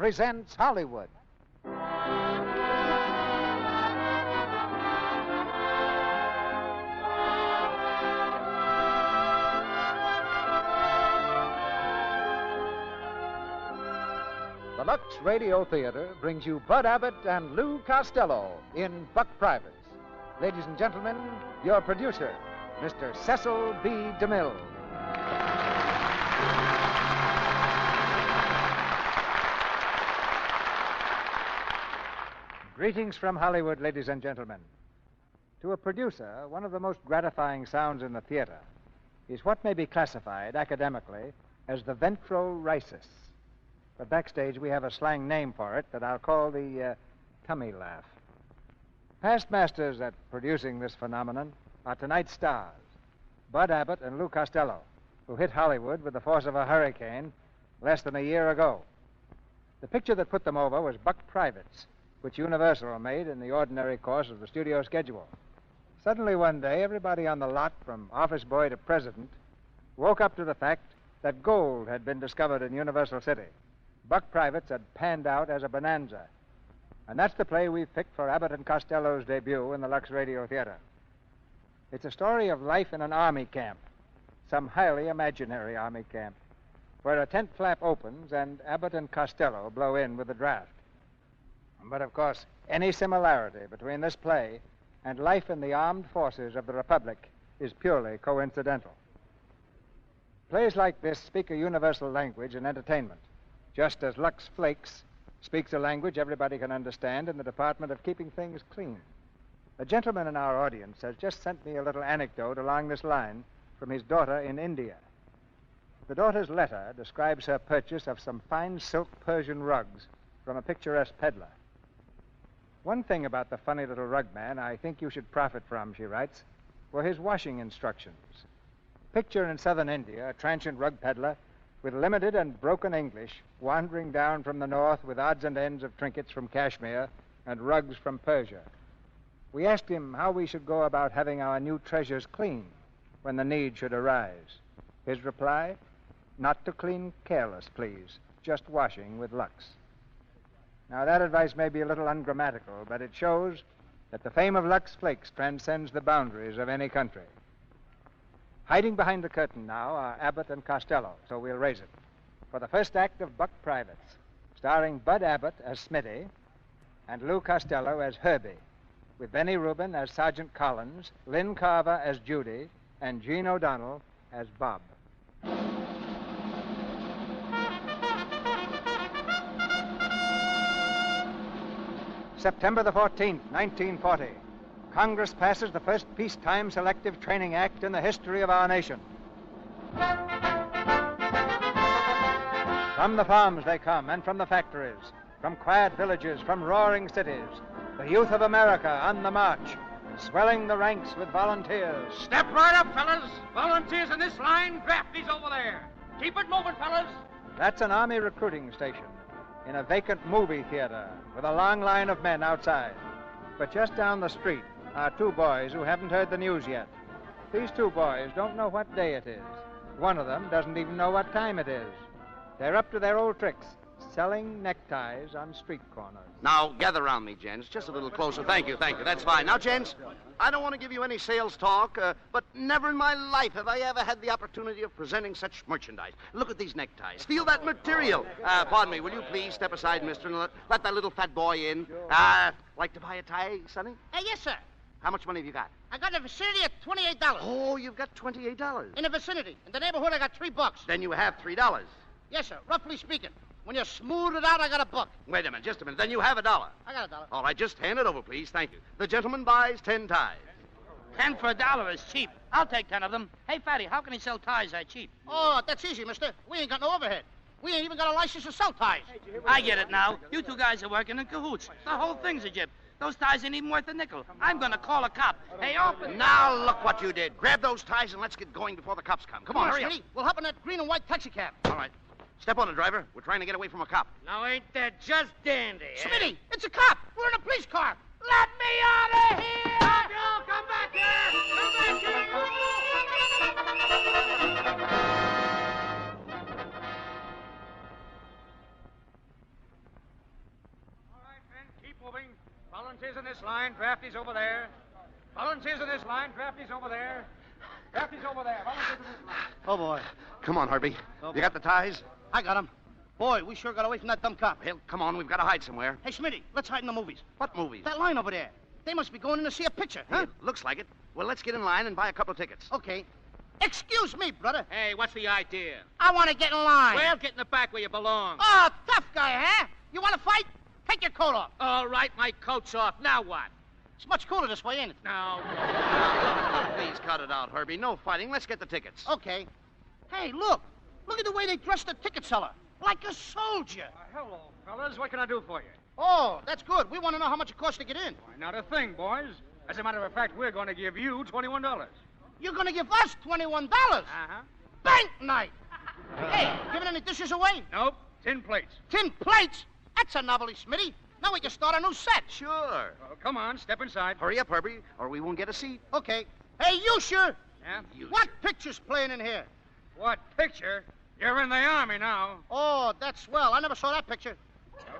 presents Hollywood. The Lux Radio Theater brings you Bud Abbott and Lou Costello in Buck Privates. Ladies and gentlemen, your producer, Mr. Cecil B. DeMille. Greetings from Hollywood, ladies and gentlemen. To a producer, one of the most gratifying sounds in the theater is what may be classified academically as the ventrorisis. But backstage, we have a slang name for it that I'll call the tummy laugh. Past masters at producing this phenomenon are tonight's stars, Bud Abbott and Lou Costello, who hit Hollywood with the force of a hurricane less than a year ago. The picture that put them over was Buck Privates, which Universal made in the ordinary course of the studio schedule. Suddenly one day, everybody on the lot, from office boy to president, woke up to the fact that gold had been discovered in Universal City. Buck Privates had panned out as a bonanza. And that's the play we've picked for Abbott and Costello's debut in the Lux Radio Theater. It's a story of life in an army camp, some highly imaginary army camp, where a tent flap opens and Abbott and Costello blow in with a draft. But, of course, any similarity between this play and life in the armed forces of the Republic is purely coincidental. Plays like this speak a universal language in entertainment, just as Lux Flakes speaks a language everybody can understand in the department of keeping things clean. A gentleman in our audience has just sent me a little anecdote along this line from his daughter in India. The daughter's letter describes her purchase of some fine silk Persian rugs from a picturesque peddler. One thing about the funny little rug man I think you should profit from, she writes, were his washing instructions. Picture in southern India a transient rug peddler with limited and broken English wandering down from the north with odds and ends of trinkets from Kashmir and rugs from Persia. We asked him how we should go about having our new treasures clean when the need should arise. His reply, not to clean careless, please, just washing with Lux. Now, that advice may be a little ungrammatical, but it shows that the fame of Lux Flakes transcends the boundaries of any country. Hiding behind the curtain now are Abbott and Costello, so we'll raise it, for the first act of Buck Privates, starring Bud Abbott as Smitty and Lou Costello as Herbie, with Benny Rubin as Sergeant Collins, Lynn Carver as Judy, and Gene O'Donnell as Bob. September the 14th, 1940. Congress passes the first peacetime selective training act in the history of our nation. From the farms they come, and from the factories, from quiet villages, from roaring cities, the youth of America on the march, swelling the ranks with volunteers. Step right up, fellas. Volunteers in this line, drafties over there. Keep it moving, fellas. That's an Army recruiting station in a vacant movie theater with a long line of men outside. But just down the street are two boys who haven't heard the news yet. These two boys don't know what day it is. One of them doesn't even know what time it is. They're up to their old tricks, selling neckties on street corners. Now, gather around me, gents. Just a little closer. Thank you. That's fine. Now, gents, I don't want to give you any sales talk, but never in my life have I ever had the opportunity of presenting such merchandise. Look at these neckties. Feel that material. Pardon me, will you please step aside, mister, and let that little fat boy in? Like to buy a tie, Sonny? Yes, sir. How much money have you got? I got in the vicinity of $28. Oh, you've got $28. In the vicinity. In the neighborhood, I got $3. Then you have $3. Yes, sir. Roughly speaking. When you smooth it out, I got $1. Wait a minute, just a minute. Then you have $1. I got $1. All right, just hand it over, please. Thank you. The gentleman buys 10 ties. 10 for $1 is cheap. I'll take 10 of them. Hey, Fatty, how can he sell ties that cheap? Oh, that's easy, mister. We ain't got no overhead. We ain't even got a license to sell ties. I get it now. You two guys are working in cahoots. The whole thing's a jib. Those ties ain't even worth a nickel. I'm going to call a cop. Hey, open. Now, look what you did. Grab those ties and let's get going before the cops come. Come on, hurry up. Smitty. We'll hop in that green and white taxi cab. All right. Step on it, driver. We're trying to get away from a cop. Now, ain't that just dandy? Smitty, it's a cop. We're in a police car. Let me out of here! Stop, you! Come back here! Come back here! Volunteers in this line. Drafty's over there. Volunteers in this line. Drafty's over there. Drafty's over there. Volunteers in this line. Oh, boy. Come on, Herbie. You got the ties? I got him. Boy, we sure got away from that dumb cop. Well, come on. We've got to hide somewhere. Hey, Smitty, let's hide in the movies. What movies? That line over there. They must be going in to see a picture, huh? It looks like it. Well, let's get in line and buy a couple of tickets. Okay. Excuse me, brother. Hey, what's the idea? I want to get in line. Well, get in the back where you belong. Oh, tough guy, huh? You want to fight? Take your coat off. All right, my coat's off. Now what? It's much cooler this way, ain't it? No. Please cut it out, Herbie. No fighting. Let's get the tickets. Okay. Hey, look. Look at the way they dress the ticket seller. Like a soldier. Hello, fellas. What can I do for you? Oh, that's good. We want to know how much it costs to get in. Why, not a thing, boys. As a matter of fact, we're going to give you $21. You're going to give us $21? Uh-huh. Bank night. Hey, giving any dishes away? Nope. 10 plates. 10 plates? That's a novelty, Smitty. Now we can start a new set. Sure. Well, come on. Step inside. Hurry up, Herbie, or we won't get a seat. Okay. Hey, you sure? Yeah? What picture's playing in here? What picture? You're in the Army now. Oh, that's swell. I never saw that picture.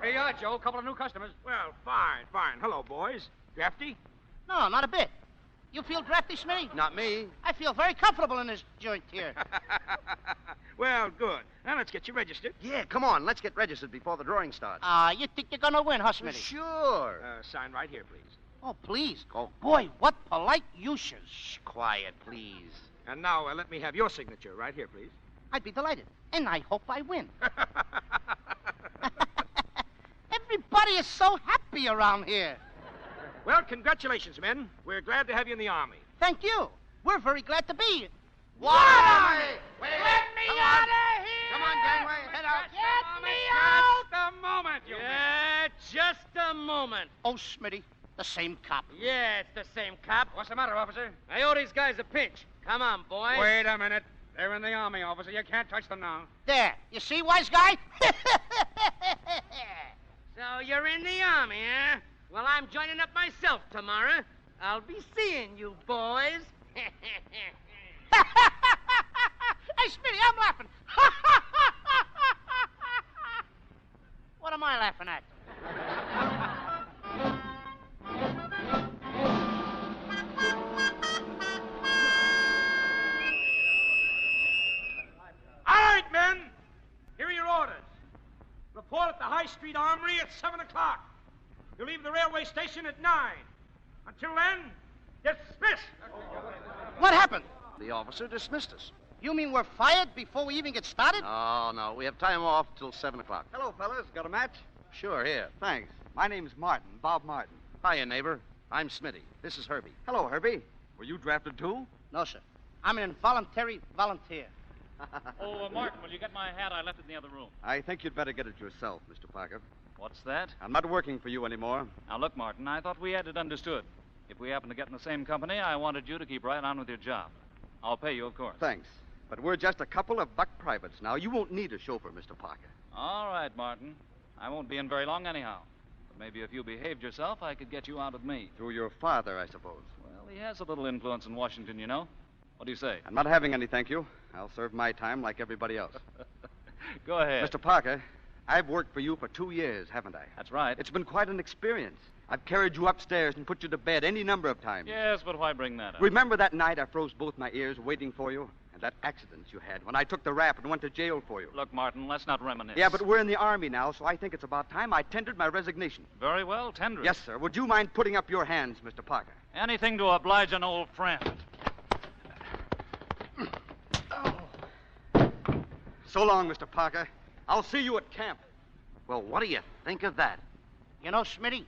Here you are, Joe. Couple of new customers. Well, fine. Hello, boys. Drafty? No, not a bit. You feel drafty, Smitty? Not me. I feel very comfortable in this joint here. Well, good. Now let's get you registered. Yeah, come on. Let's get registered before the drawing starts. You think you're going to win, huh, Smitty? Sure. Sign right here, please. Oh, please. Oh. Boy, what polite ushers. Shh, quiet, please. And now let me have your signature right here, please. I'd be delighted. And I hope I win. Everybody is so happy around here. Well, congratulations, men. We're glad to have you in the Army. Thank you. We're very glad to be here. What Army? Let me out of here! Come on, gangway. Head out. Get me out! Just a moment, you Yeah, just a moment. Oh, Smitty, the same cop. Yeah, it's the same cop. What's the matter, officer? I owe these guys a pinch. Come on, boys. Wait a minute. They're in the Army, officer. You can't touch them now. There. You see, wise guy? So you're in the Army, huh? Well, I'm joining up myself tomorrow. I'll be seeing you, boys. Hey, Smitty, I'm laughing. What am I laughing at? All right, men. Here are your orders. Report at the High Street Armory at 7 o'clock. You leave the railway station at 9. Until then, dismiss. What happened? The officer dismissed us. You mean we're fired before we even get started? Oh, no. We have time off till 7 o'clock. Hello, fellas. Got a match? Sure, here. Thanks. My name's Martin, Bob Martin. Hiya, neighbor. I'm Smitty. This is Herbie. Hello, Herbie. Were you drafted too? No, sir. I'm an involuntary volunteer. Martin, will you get my hat? I left it in the other room. I think you'd better get it yourself, Mr. Parker. What's that? I'm not working for you anymore. Now, look, Martin, I thought we had it understood. If we happen to get in the same company, I wanted you to keep right on with your job. I'll pay you, of course. Thanks. But we're just a couple of buck privates now. You won't need a chauffeur, Mr. Parker. All right, Martin. I won't be in very long anyhow. But maybe if you behaved yourself, I could get you out with me. Through your father, I suppose. Well, he has a little influence in Washington, you know. What do you say? I'm not having any, thank you. I'll serve my time like everybody else. Go ahead. Mr. Parker, I've worked for you for 2 years, haven't I? That's right. It's been quite an experience. I've carried you upstairs and put you to bed any number of times. Yes, but why bring that up? Remember that night I froze both my ears waiting for you? And that accident you had when I took the rap and went to jail for you? Look, Martin, let's not reminisce. Yeah, but we're in the Army now, so I think it's about time I tendered my resignation. Very well, tender it. Yes, sir. Would you mind putting up your hands, Mr. Parker? Anything to oblige an old friend. So long, Mr. Parker. I'll see you at camp. Well, what do you think of that? You know, Smitty,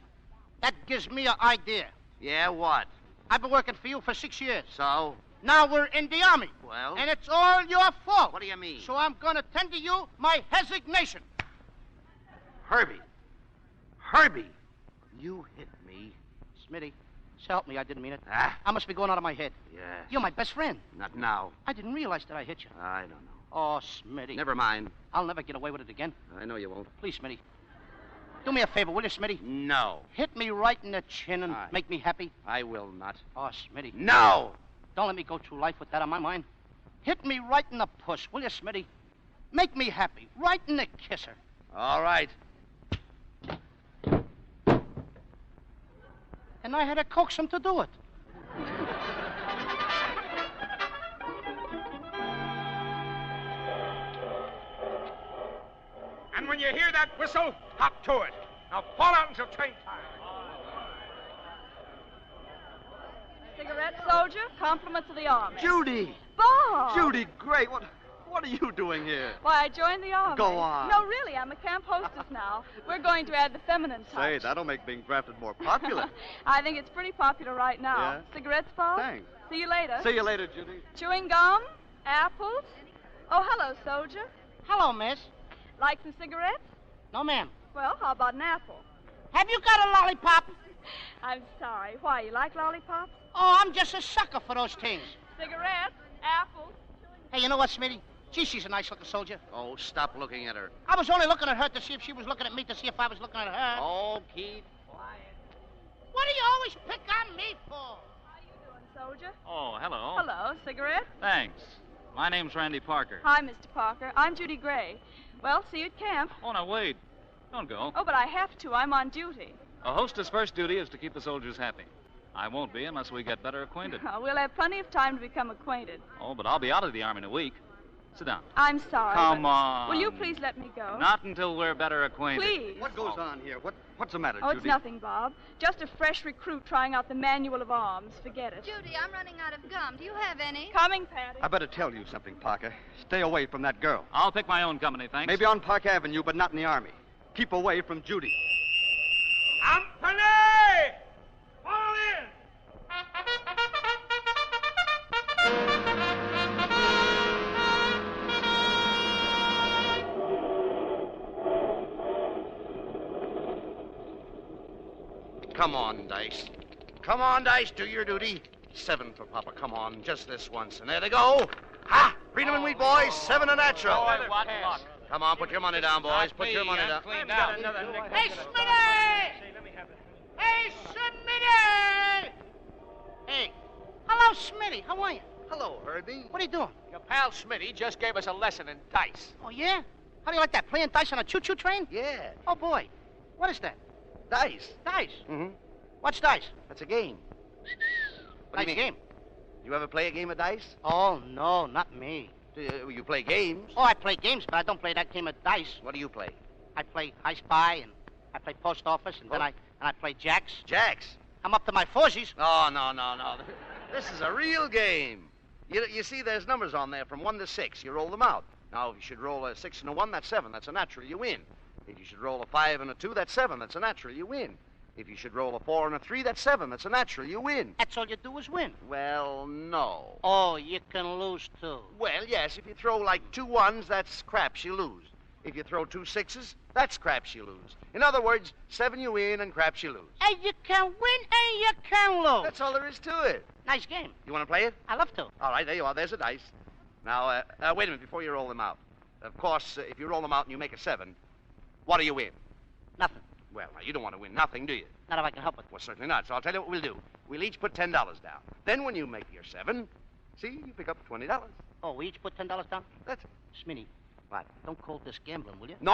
that gives me an idea. Yeah, what? I've been working for you for 6 years. So? Now we're in the Army. Well? And it's all your fault. What do you mean? So I'm going to tender you my resignation. Herbie. Herbie. You hit me. Smitty, so help me, I didn't mean it. Ah. I must be going out of my head. Yes. You're my best friend. Not now. I didn't realize that I hit you. I don't know. Oh, Smitty. Never mind. I'll never get away with it again. I know you won't. Please, Smitty. Do me a favor, will you, Smitty? No. Hit me right in the chin and Aye. make me happy. I will not. Oh, Smitty. No! Don't let me go through life with that on my mind. Hit me right in the puss, will you, Smitty? Make me happy. Right in the kisser. All right. And I had to coax him to do it. And when you hear that whistle, hop to it. Now fall out until train time. Cigarette, soldier? Compliments of the Army. Judy! Bob! Judy, great. What are you doing here? Why, I joined the Army. Go on. No, really, I'm a camp hostess now. We're going to add the feminine touch. Say, that'll make being drafted more popular. I think it's pretty popular right now. Yeah? Cigarettes, Bob? Thanks. See you later. See you later, Judy. Chewing gum? Apples? Oh, hello, soldier. Hello, miss. Like some cigarettes? No, ma'am. Well, how about an apple? Have you got a lollipop? I'm sorry. Why, you like lollipops? Oh, I'm just a sucker for those things. Cigarettes? Apples? Hey, you know what, Smitty? Gee, she's a nice-looking soldier. Oh, stop looking at her. I was only looking at her to see if she was looking at me to see if I was looking at her. Oh, keep quiet. What do you always pick on me for? How you doing, soldier? Oh, hello. Hello. Cigarette? Thanks. My name's Randy Parker. Hi, Mr. Parker. I'm Judy Gray. Well, see you at camp. Oh, now wait. Don't go. Oh, but I have to. I'm on duty. A hostess' first duty is to keep the soldiers happy. I won't be unless we get better acquainted. We'll have plenty of time to become acquainted. Oh, but I'll be out of the Army in a week. Sit down. I'm sorry. Come but on. Will you please let me go? Not until we're better acquainted. Please. What goes on here? What's the matter, Oh, Judy? it's nothing, Bob. Just a fresh recruit trying out the manual of arms. Forget it. Judy, I'm running out of gum. Do you have any? Coming, Patty. I better tell you something, Parker. Stay away from that girl. I'll pick my own company, thanks. Maybe on Park Avenue, but not in the Army. Keep away from Judy. Company! Fall in! Come on, Dice. Come on, Dice, do your duty. 7 for Papa, come on, just this once. And there they go. Ha! Freedom and wheat, boys. 7 a natural. What luck. Come on, put your money down, boys. Put your money down. Hey, Smitty! Hey, Smitty! Hey. Hello, Smitty. How are you? Hello, Herbie. What are you doing? Your pal Smitty just gave us a lesson in dice. Oh, yeah? How do you like that? Playing dice on a choo-choo train? Yeah, Oh, boy. What is that? Dice. Dice. Mm-hmm. What's dice? That's a game. What Nice do you mean? game. You ever play a game of dice? Oh, no, not me. You play games. Oh, I play games, but I don't play that game of dice. What do you play? I play I Spy, and I play Post Office, and then Oh. I play Jacks. Jacks. I'm up to my foresies. Oh, no. This is a real game. You see, there's numbers on there from 1 to 6. You roll them out. Now, if you should roll a 6 and a 1, that's 7. That's a natural. You win. If you should roll a 5 and a 2, that's 7. That's a natural. You win. If you should roll a 4 and a 3, that's 7. That's a natural. You win. That's all you do is win. Well, no. Oh, you can lose, too. Well, yes, if you throw like 2 1s, that's craps you lose. If you throw 2 6s, that's craps you lose. In other words, 7 you win and craps you lose. And you can win and you can lose. That's all there is to it. Nice game. You want to play it? I love to. All right, there you are. There's a dice. Now, wait a minute before you roll them out. Of course, if you roll them out and you make a 7, what do you win? Nothing. Well, now, you don't want to win nothing, do you? Not if I can help it. Well, certainly not. So I'll tell you what we'll do. We'll each put $10 down. Then when you make your 7, see, you pick up $20. Oh, we each put $10 down? That's it. Smitty, What? don't call this gambling, will you? No.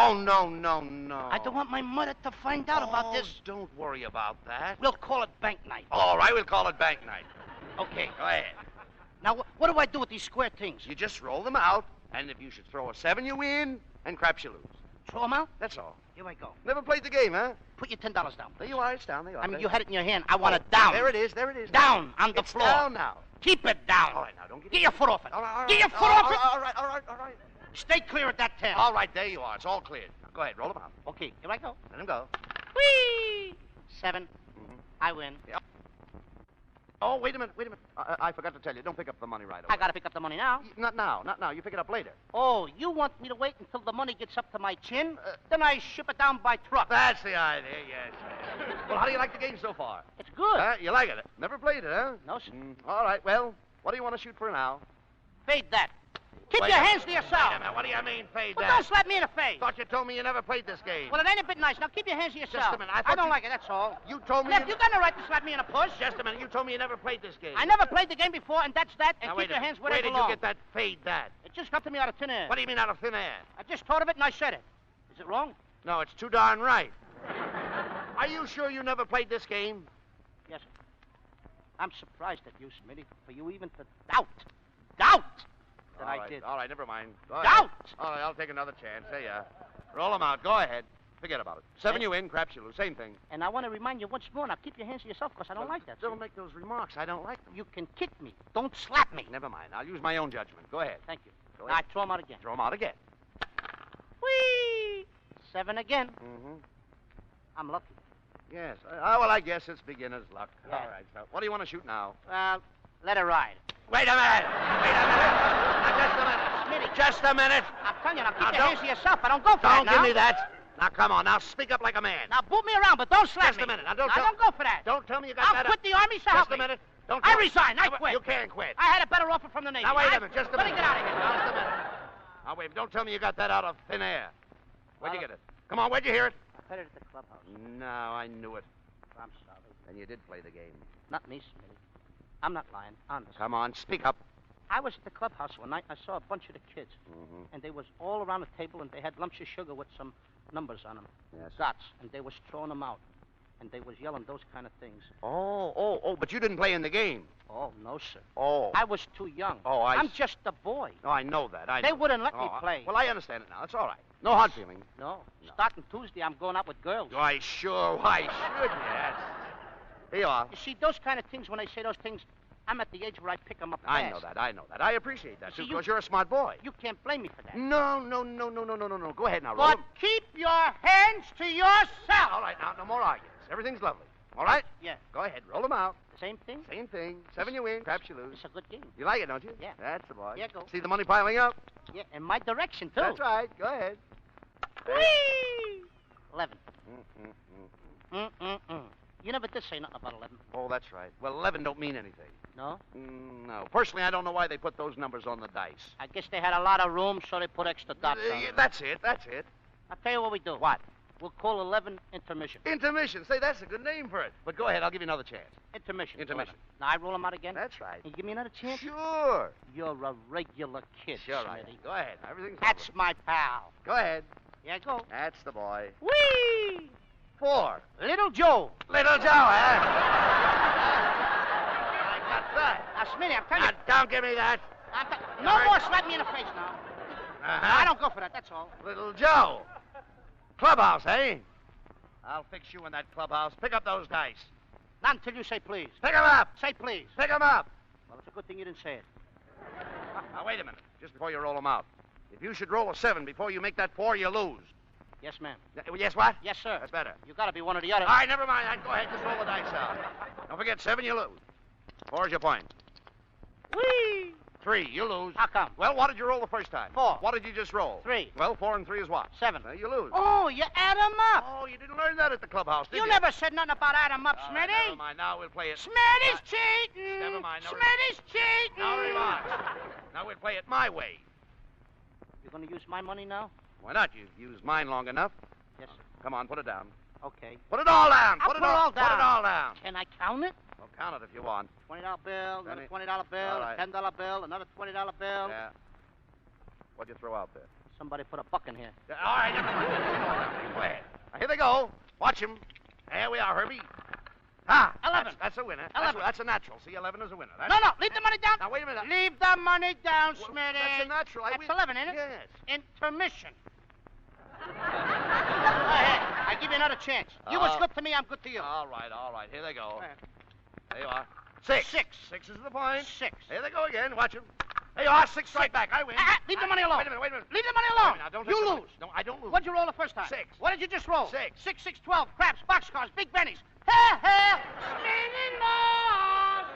I don't want my mother to find out about this. Don't worry about that. We'll call it bank night. All right, we'll call it bank night. Okay. Go ahead. Now, what do I do with these square things? You just roll them out, and if you should throw a 7, you win, and craps you lose. Throw them out? That's all. Here I go. Never played the game, huh? Put your $10 down. There you are. It's down. There you are. I mean, There you had it in your hand. I want it down. There it is. There it is. Down on the It's floor. down now. Keep it down. All right, now, don't Get your foot off it. All right. Get your foot off it. All right. Stay clear of that 10. All right, there you are. It's all cleared. Now, go ahead. Roll them out. Okay, here I go. Let them go. Whee! 7. Mhm. I win. Yep. Oh, wait a minute. I forgot to tell you. Don't pick up the money right away. I got to pick up the money now. Not now. You pick it up later. Oh, you want me to wait until the money gets up to my chin? Then I ship it down by truck. That's the idea, yes. Well, how do you like the game so far? It's good. You like it? Never played it, huh? No, sir. All right, well, what do you want to shoot for now? Fade that. Keep Wait your a hands to minute, yourself. Wait a minute. What do you mean, fade Well, that? don't slap me in the face. Thought you told me you never played this game. Well, it ain't a bit nice. Now keep your hands to yourself. Just a minute, I I thought don't you- like it, that's all. You told me... Left, you got no right to slap me in a push. Just a minute. You told me you never played this game. I never played the game before, and that's that. And Now, keep wait a your minute. hands where they Where did belong. you get that fade that? It just come to me out of thin air. What do you mean out of thin air? I just thought of it and I said it. Is it wrong? No, it's too darn right. Are you sure you never played this game? Yes, sir. I'm surprised at you, Smitty, for you even to doubt that All I right, did. all right, never mind. Go Doubt! ahead. All right, I'll take another chance. Hey, roll them out. Go ahead. Forget about it. 7 you win, craps you lose. Same thing. And I want to remind you once more, now keep your hands to yourself, because I don't like that. Don't see? make those remarks. I don't like them. You can kick me. Don't slap me. Never mind. I'll use my own judgment. Go ahead. Thank you. Go Now, ahead. throw them out again. Throw them out again. Whee! 7 again. Mm-hmm. I'm lucky. Yes. Well, I guess it's beginner's luck. Yeah. All right. So, what do you want to shoot now? Let it ride. Wait a minute. Now, just a minute. Smitty. Just a minute. I'm telling you, now keep Now, your don't- hands to yourself. I don't go for that Don't now. give me that. Now, come on. Now, speak up like a man. Now, boot me around, but don't slap Just me. a minute. Now, don't I tell- don't go for that. Don't tell me you got I'll that quit up. the Army, so help Just me. a minute. Don't I tell- resign. I quit. You can't quit. I had a better offer from the Navy. Now, wait a minute. Just a Let minute. me get out of here. Just a minute. Now, wait. Don't tell me you got that out of thin air. Where'd you Well, get it? Come on. Where'd you hear it? I heard it at the clubhouse. No, I knew it. I'm sorry. Then you did play the game. Not me, Smitty. I'm not lying. Honest. Come on. Speak up. I was at the clubhouse one night, and I saw a bunch of the kids. Mm-hmm. And they was all around the table, and they had lumps of sugar with some numbers on them. Yes. Dots. And they was throwing them out. And they was yelling those kind of things. Oh, but you didn't play in the game. Oh, no, sir. Oh. I was too young. Oh, I'm just a boy. Oh, I know that. They wouldn't let me play. Well, I understand it now. It's all right. No hard feeling. No. Starting Tuesday, I'm going out with girls. Why, sure. Why shouldn't you? Here you are. You see, those kind of things, when they say those things, I'm at the age where I pick them up fast. I know that. I appreciate that, too, See, because you're a smart boy. You can't blame me for that. No. Go ahead now, Roll. But keep your hands to yourself. All right, now, no more arguments. Everything's lovely. All right? Yeah. Go ahead. Roll them out. Same thing? Same thing. 7 you win, craps you lose. It's a good game. You like it, don't you? Yeah. That's the boy. Yeah, go. See the money piling up? Yeah, in my direction, too. That's right. Go ahead. Whee! 11. Mm. You never did say nothing about 11. Oh, that's right. Well, 11 don't mean anything. No? No. Personally, I don't know why they put those numbers on the dice. I guess they had a lot of room, so they put extra dots on Yeah, it. that's it. I'll tell you what we do. What? We'll call 11 intermission. Intermission. Say, that's a good name for it. But go ahead. I'll give you another chance. Intermission. Intermission. 11. Now, I roll them out again? That's right. And you give me another chance? Sure. You're a regular kid, Sure, I am. Smitty. Go ahead. Everything's That's lovely. my pal. Go ahead. Yeah, go. That's the boy. Whee! 4. Little Joe. Little Joe, huh? I got that. Now, Smitty, I'm telling you. Now, don't give me that. No more slap me in the face now. Uh-huh. I don't go for that, that's all. Little Joe. Clubhouse, eh? I'll fix you in that clubhouse. Pick up those dice. Not until you say please. Pick 'em up. Say please. Pick 'em up. Well, it's a good thing you didn't say it. Now, wait a minute. Just before you roll them out. If you should roll a 7 before you make that 4, you lose. Yes, ma'am. Yes, what? Yes, sir. That's better. You gotta be one or the other. All right, never mind. Go ahead. Just roll the dice out. Don't forget, 7, you lose. 4 is your point. Whee! 3, you lose. How come? Well, what did you roll the first time? 4. What did you just roll? 3. Well, 4 and 3 is what? 7. You lose. Oh, you add them up. Oh, you didn't learn that at the clubhouse, did you? You never said nothing about add them up, All right, Smitty. never mind. Now we'll play it. Smitty's cheating. Never mind. No Smitty's cheating. Now remarks. Now we'll play it my way. You're gonna use my money now? Why not? You've used mine long enough. Yes, sir. Come on, put it down. Okay. Put it all down. I'll put it all down. Put it all down. Can I count it? Well, count it if you want. $20 bill, another Penny. $20 bill, All a right. $10 bill, another $20 bill. Yeah. What'd you throw out there? Somebody put a buck in here. All right, never mind. Go ahead. Now, here they go. Watch them. There we are, Herbie. 11. That's a winner. 11. That's a natural. See, 11 is a winner. No, leave the money down. Now, wait a minute. Leave the money down, Well, Smitty. that's a natural. That's 11, ain't it? Yes. Intermission. Go ahead. I give you another chance. You was good to me, I'm good to you. All right. Here they go. Go ahead. There you are. 6. 6. 6 is the point. 6. Here they go again. Watch them. There you are. 6 straight back. I win. Leave the money alone. Wait a minute. Leave the money alone. Now, don't You touch the lose. money. No, I don't lose. What'd you roll the first time? 6. What did you just roll? 6. 6, 6, 12. Craps, boxcars, big bennies. Ha ha. Spinning balls.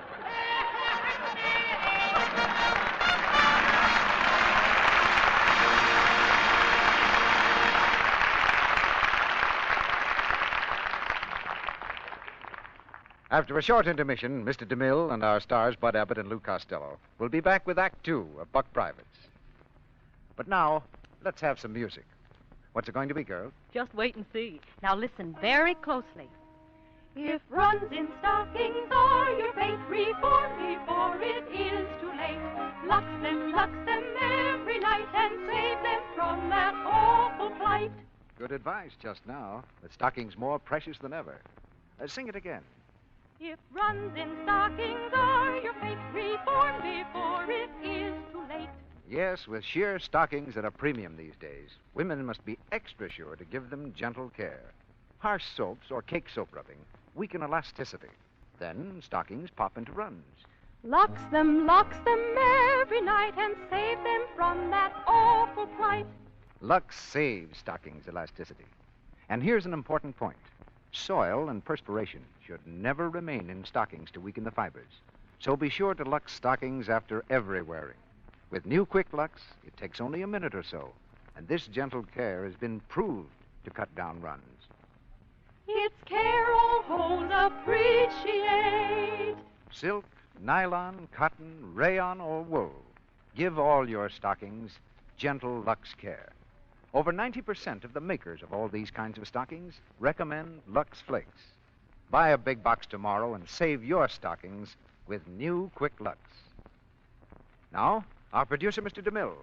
After a short intermission, Mr. DeMille and our stars, Bud Abbott and Lou Costello, will be back with Act 2 of Buck Privates. But now, let's have some music. What's it going to be, girls? Just wait and see. Now listen very closely. If runs in stockings are your fate, reform before it is too late. Lux them every night and save them from that awful plight. Good advice just now. The stocking's more precious than ever. Sing it again. If runs in stockings are your fate, reform before it is too late. Yes, with sheer stockings at a premium these days, women must be extra sure to give them gentle care. Harsh soaps or cake soap rubbing weaken elasticity. Then stockings pop into runs. Locks them every night and save them from that awful plight. Lux saves stockings elasticity. And here's an important point. Soil and perspiration should never remain in stockings to weaken the fibers. So be sure to Lux stockings after every wearing. With new Quick Lux, it takes only a minute or so, and this gentle care has been proved to cut down runs. Its care all homes appreciate. Silk, nylon, cotton, rayon, or wool. Give all your stockings gentle Lux care. Over 90% of the makers of all these kinds of stockings recommend Lux Flakes. Buy a big box tomorrow and save your stockings with new Quick Lux. Now, our producer, Mr. DeMille.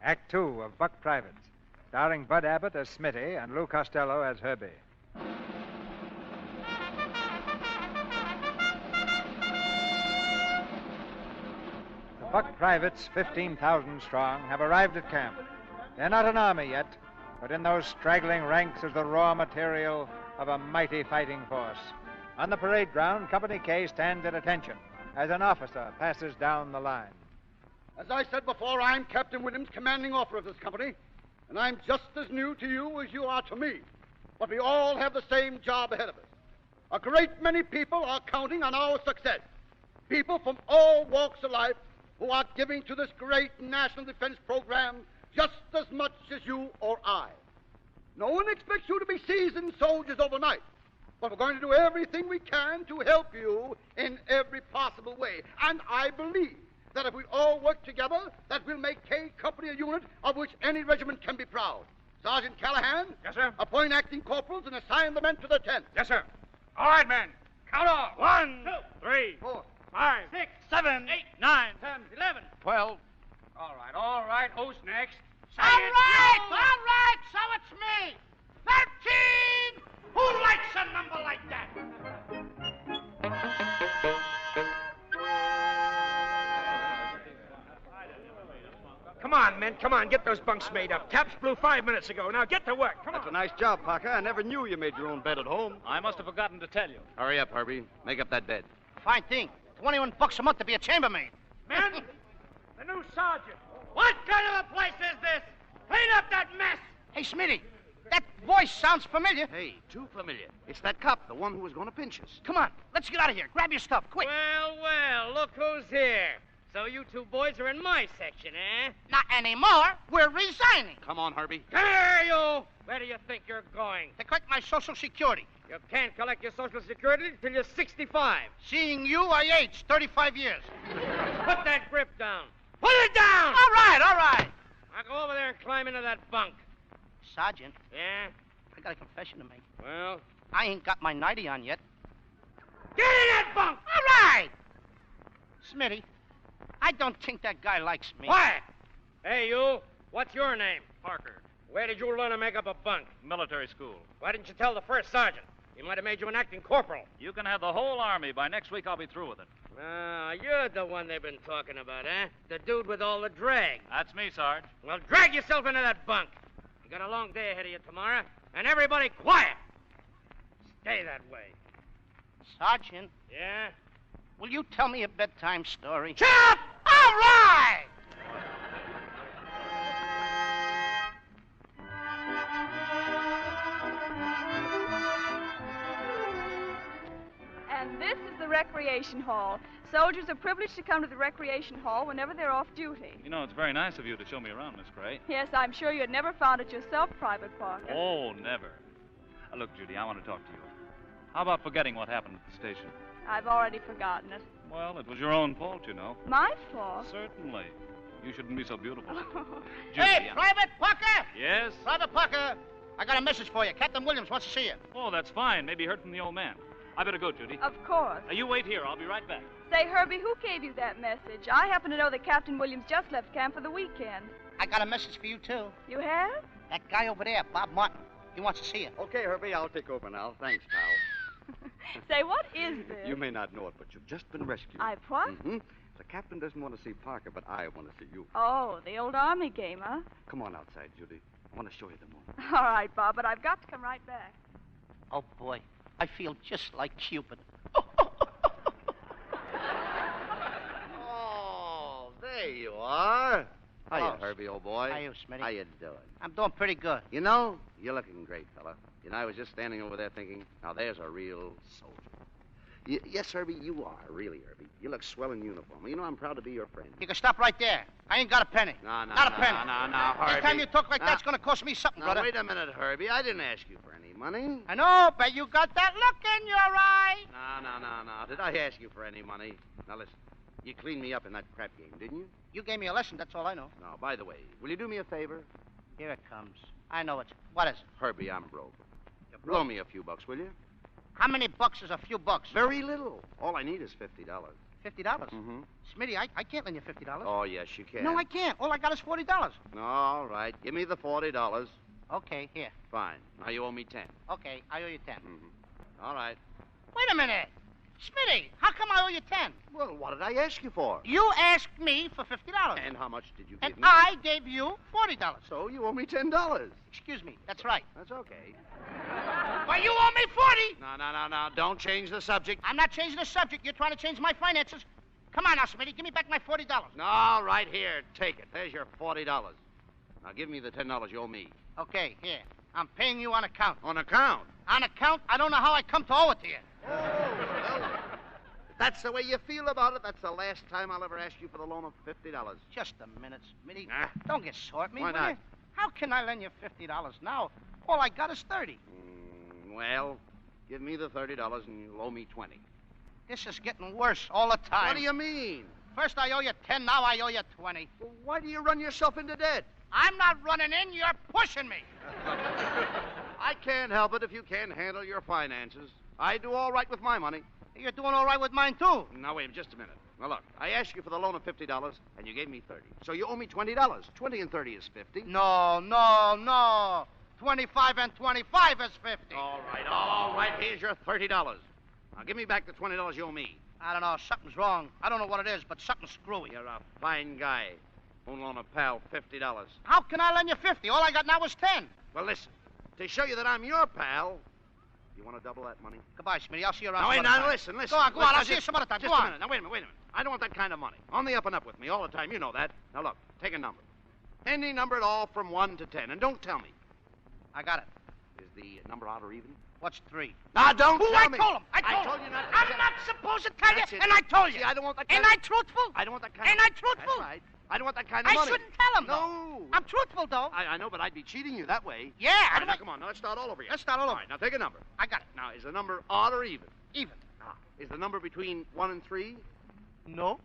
Act 2 of Buck Privates, starring Bud Abbott as Smitty and Lou Costello as Herbie. The Buck Privates, 15,000 strong, have arrived at camp. They're not an army yet, but in those straggling ranks is the raw material of a mighty fighting force. On the parade ground, Company K stands at attention as an officer passes down the line. As I said before, I'm Captain Williams, commanding officer of this company, and I'm just as new to you as you are to me. But we all have the same job ahead of us. A great many people are counting on our success. People from all walks of life who are giving to this great national defense program just as much as you or I. No one expects you to be seasoned soldiers overnight, but we're going to do everything we can to help you in every possible way. And I believe that if we all work together, that we'll make K Company a unit of which any regiment can be proud. Sergeant Callahan? Yes, sir. Appoint acting corporals and assign the men to their tents. Yes, sir. All right, men. Count off. 1, 2, 3, 4, 5, 6, 7, 8, 9, 10, 11, 12. All right. Who's next? Say All it. right, so it's me. 13! Who likes a number like that? Come on, men. Come on. Get those bunks made up. Caps blew 5 minutes ago. Now get to work. Come on. That's a nice job, Parker. I never knew you made your own bed at home. I must have forgotten to tell you. Hurry up, Herbie. Make up that bed. Fine thing. $21 a month to be a chambermaid. Men, the new sergeant. What kind of a place is this? Clean up that mess. Hey, Smitty, that voice sounds familiar. Hey, too familiar. It's that cop, the one who was going to pinch us. Come on, let's get out of here. Grab your stuff, quick. Well, look who's here. So you two boys are in my section, eh? Not anymore. We're resigning. Come on, Herbie. Come here, you! Where do you think you're going? To collect my Social Security. You can't collect your Social Security till you're 65. Seeing you, I aged 35 years. Put that grip down. Put it down! All right. Now go over there and climb into that bunk. Sergeant. Yeah? I got a confession to make. Well? I ain't got my nightie on yet. Get in that bunk! All right! Smitty, I don't think that guy likes me. Quiet! Hey, you. What's your name? Parker, Where did you learn to make up a bunk? military school. Why didn't you tell the first sergeant? He might have made you an acting corporal. You can have the whole army. By next week, I'll be through with it. Ah, you're the one they've been talking about, eh? The dude with all the drag. That's me, Sarge. Well, drag yourself into that bunk. You got a long day ahead of you tomorrow. And everybody quiet. Stay that way. Sergeant, Yeah? will you tell me a bedtime story? Shut up! All right! And this is the recreation hall. Soldiers are privileged to come to the recreation hall whenever they're off duty. You know, it's very nice of you to show me around, Miss Gray. Yes, I'm sure you had never found it yourself, Private Parker. Oh, never. Look, Judy, I want to talk to you. How about forgetting what happened at the station? I've already forgotten it. Well, it was your own fault, you know. My fault? Certainly. You shouldn't be so beautiful. Hey, Private Parker! Yes? Private Parker, I got a message for you. Captain Williams wants to see you. Oh, that's fine. Maybe you heard from the old man. I better go, Judy. Of course. You wait here. I'll be right back. Say, Herbie, who gave you that message? I happen to know that Captain Williams just left camp for the weekend. I got a message for you, too. You have? That guy over there, Bob Martin. He wants to see you. Okay, Herbie, I'll take over now. Thanks, pal. Say, what is this? You may not know it, but you've just been rescued. I've what? Mm-hmm. The captain doesn't want to see Parker, but I want to see you. Oh, the old army game, huh? Come on outside, Judy. I want to show you the moon. All right, Bob, but I've got to come right back. Oh, boy. I feel just like Cupid. Oh, there you are. Hiya, Herbie, old boy. How you, Smitty? How you doing? I'm doing pretty good. You know, you're looking great, fella. You know, I was just standing over there thinking, now there's a real soldier. Yes, Herbie, you are, really, Herbie. You look swell in uniform. You know, I'm proud to be your friend. You can stop right there. I ain't got a penny. No, Not a penny. No, Herbie. Anytime you talk like that's going to cost me something, Now, brother. wait a minute, Herbie. I didn't ask you for any money. I know, but you got that look in your eye. No. Did I ask you for any money? Now, listen. You cleaned me up in that crap game, didn't you? You gave me a lesson, that's all I know. Now, by the way, will you do me a favor? Here it comes. I know it's... What is it? Herbie, I'm broke. You're Blow me a few bucks, will you? How many bucks is a few bucks? Very little. All I need is $50. $50? Mm-hmm. Smitty, I can't lend you $50. Oh, yes, you can. No, I can't. All I got is $40. All right. Give me the $40. Okay, here. Fine. Now you owe me 10. Okay, I owe you 10. Mm-hmm. All right. Wait a minute. Smitty, how come I owe you 10? Well, what did I ask you for? You asked me for $50. And how much did you And give me? I gave you $40. So you owe me $10. Excuse me, that's right. That's okay. Well, you owe me 40. No. Don't change the subject. I'm not changing the subject. You're trying to change my finances. Come on now, Smitty. Give me back my $40. All right, here. Take it. There's your $40. Now give me the $10 you owe me. Okay, here. I'm paying you on account. On account? On account? I don't know how I come to owe it to you. Well, if that's the way you feel about it, that's the last time I'll ever ask you for the loan of $50. Just a minute, Smitty. Nah. Don't get sore at me. Why will not? you? How can I lend you $50 now? All I got is 30. Well, give me the $30 and you'll owe me 20. This is getting worse all the time. What do you mean? First I owe you 10, now I owe you 20. Well, why do you run yourself into debt? I'm not running in, you're pushing me. I can't help it if you can't handle your finances. I do all right with my money. You're doing all right with mine, too. Now, wait just a minute. Now, look, I asked you for the loan of $50, and you gave me 30. So you owe me $20. 20 and 30 is 50. No. 25 and 25 is 50. All right. Here's your $30. Now, give me back the $20 you owe me. I don't know. Something's wrong. I don't know what it is, but something's screwy. You're a fine guy. Won't loan a pal $50. How can I lend you 50? All I got now is 10. Well, listen. To show you that I'm your pal, you want to double that money? Goodbye, Smitty. I'll see you around. Now, wait, some other now, time. listen. Go on. I'll see you some other time. Just Go a on. minute. Now, wait a minute. I don't want that kind of money. On the up and up with me all the time. You know that. Now, look. Take a number. Any number at all from 1 to 10. And don't tell me. I got it. Is the number odd or even? What's 3? Now, don't Ooh, tell me. I told him. I told you not to. I'm not supposed to tell you, That's it. and I told you. See, I don't want that kind Ain't of... I truthful? I don't want that kind Ain't of... I truthful? That's right. I don't want that kind of I money. shouldn't tell him, though. No. I'm truthful, though. I know, but I'd be cheating you that way. Yeah, All I right, don't now, know. come on. Now, let's start all over again. Let's start all over. All right, now, take a number. I got it. Now, is the number odd or even? Even. Now, is the number between 1 and 3? No.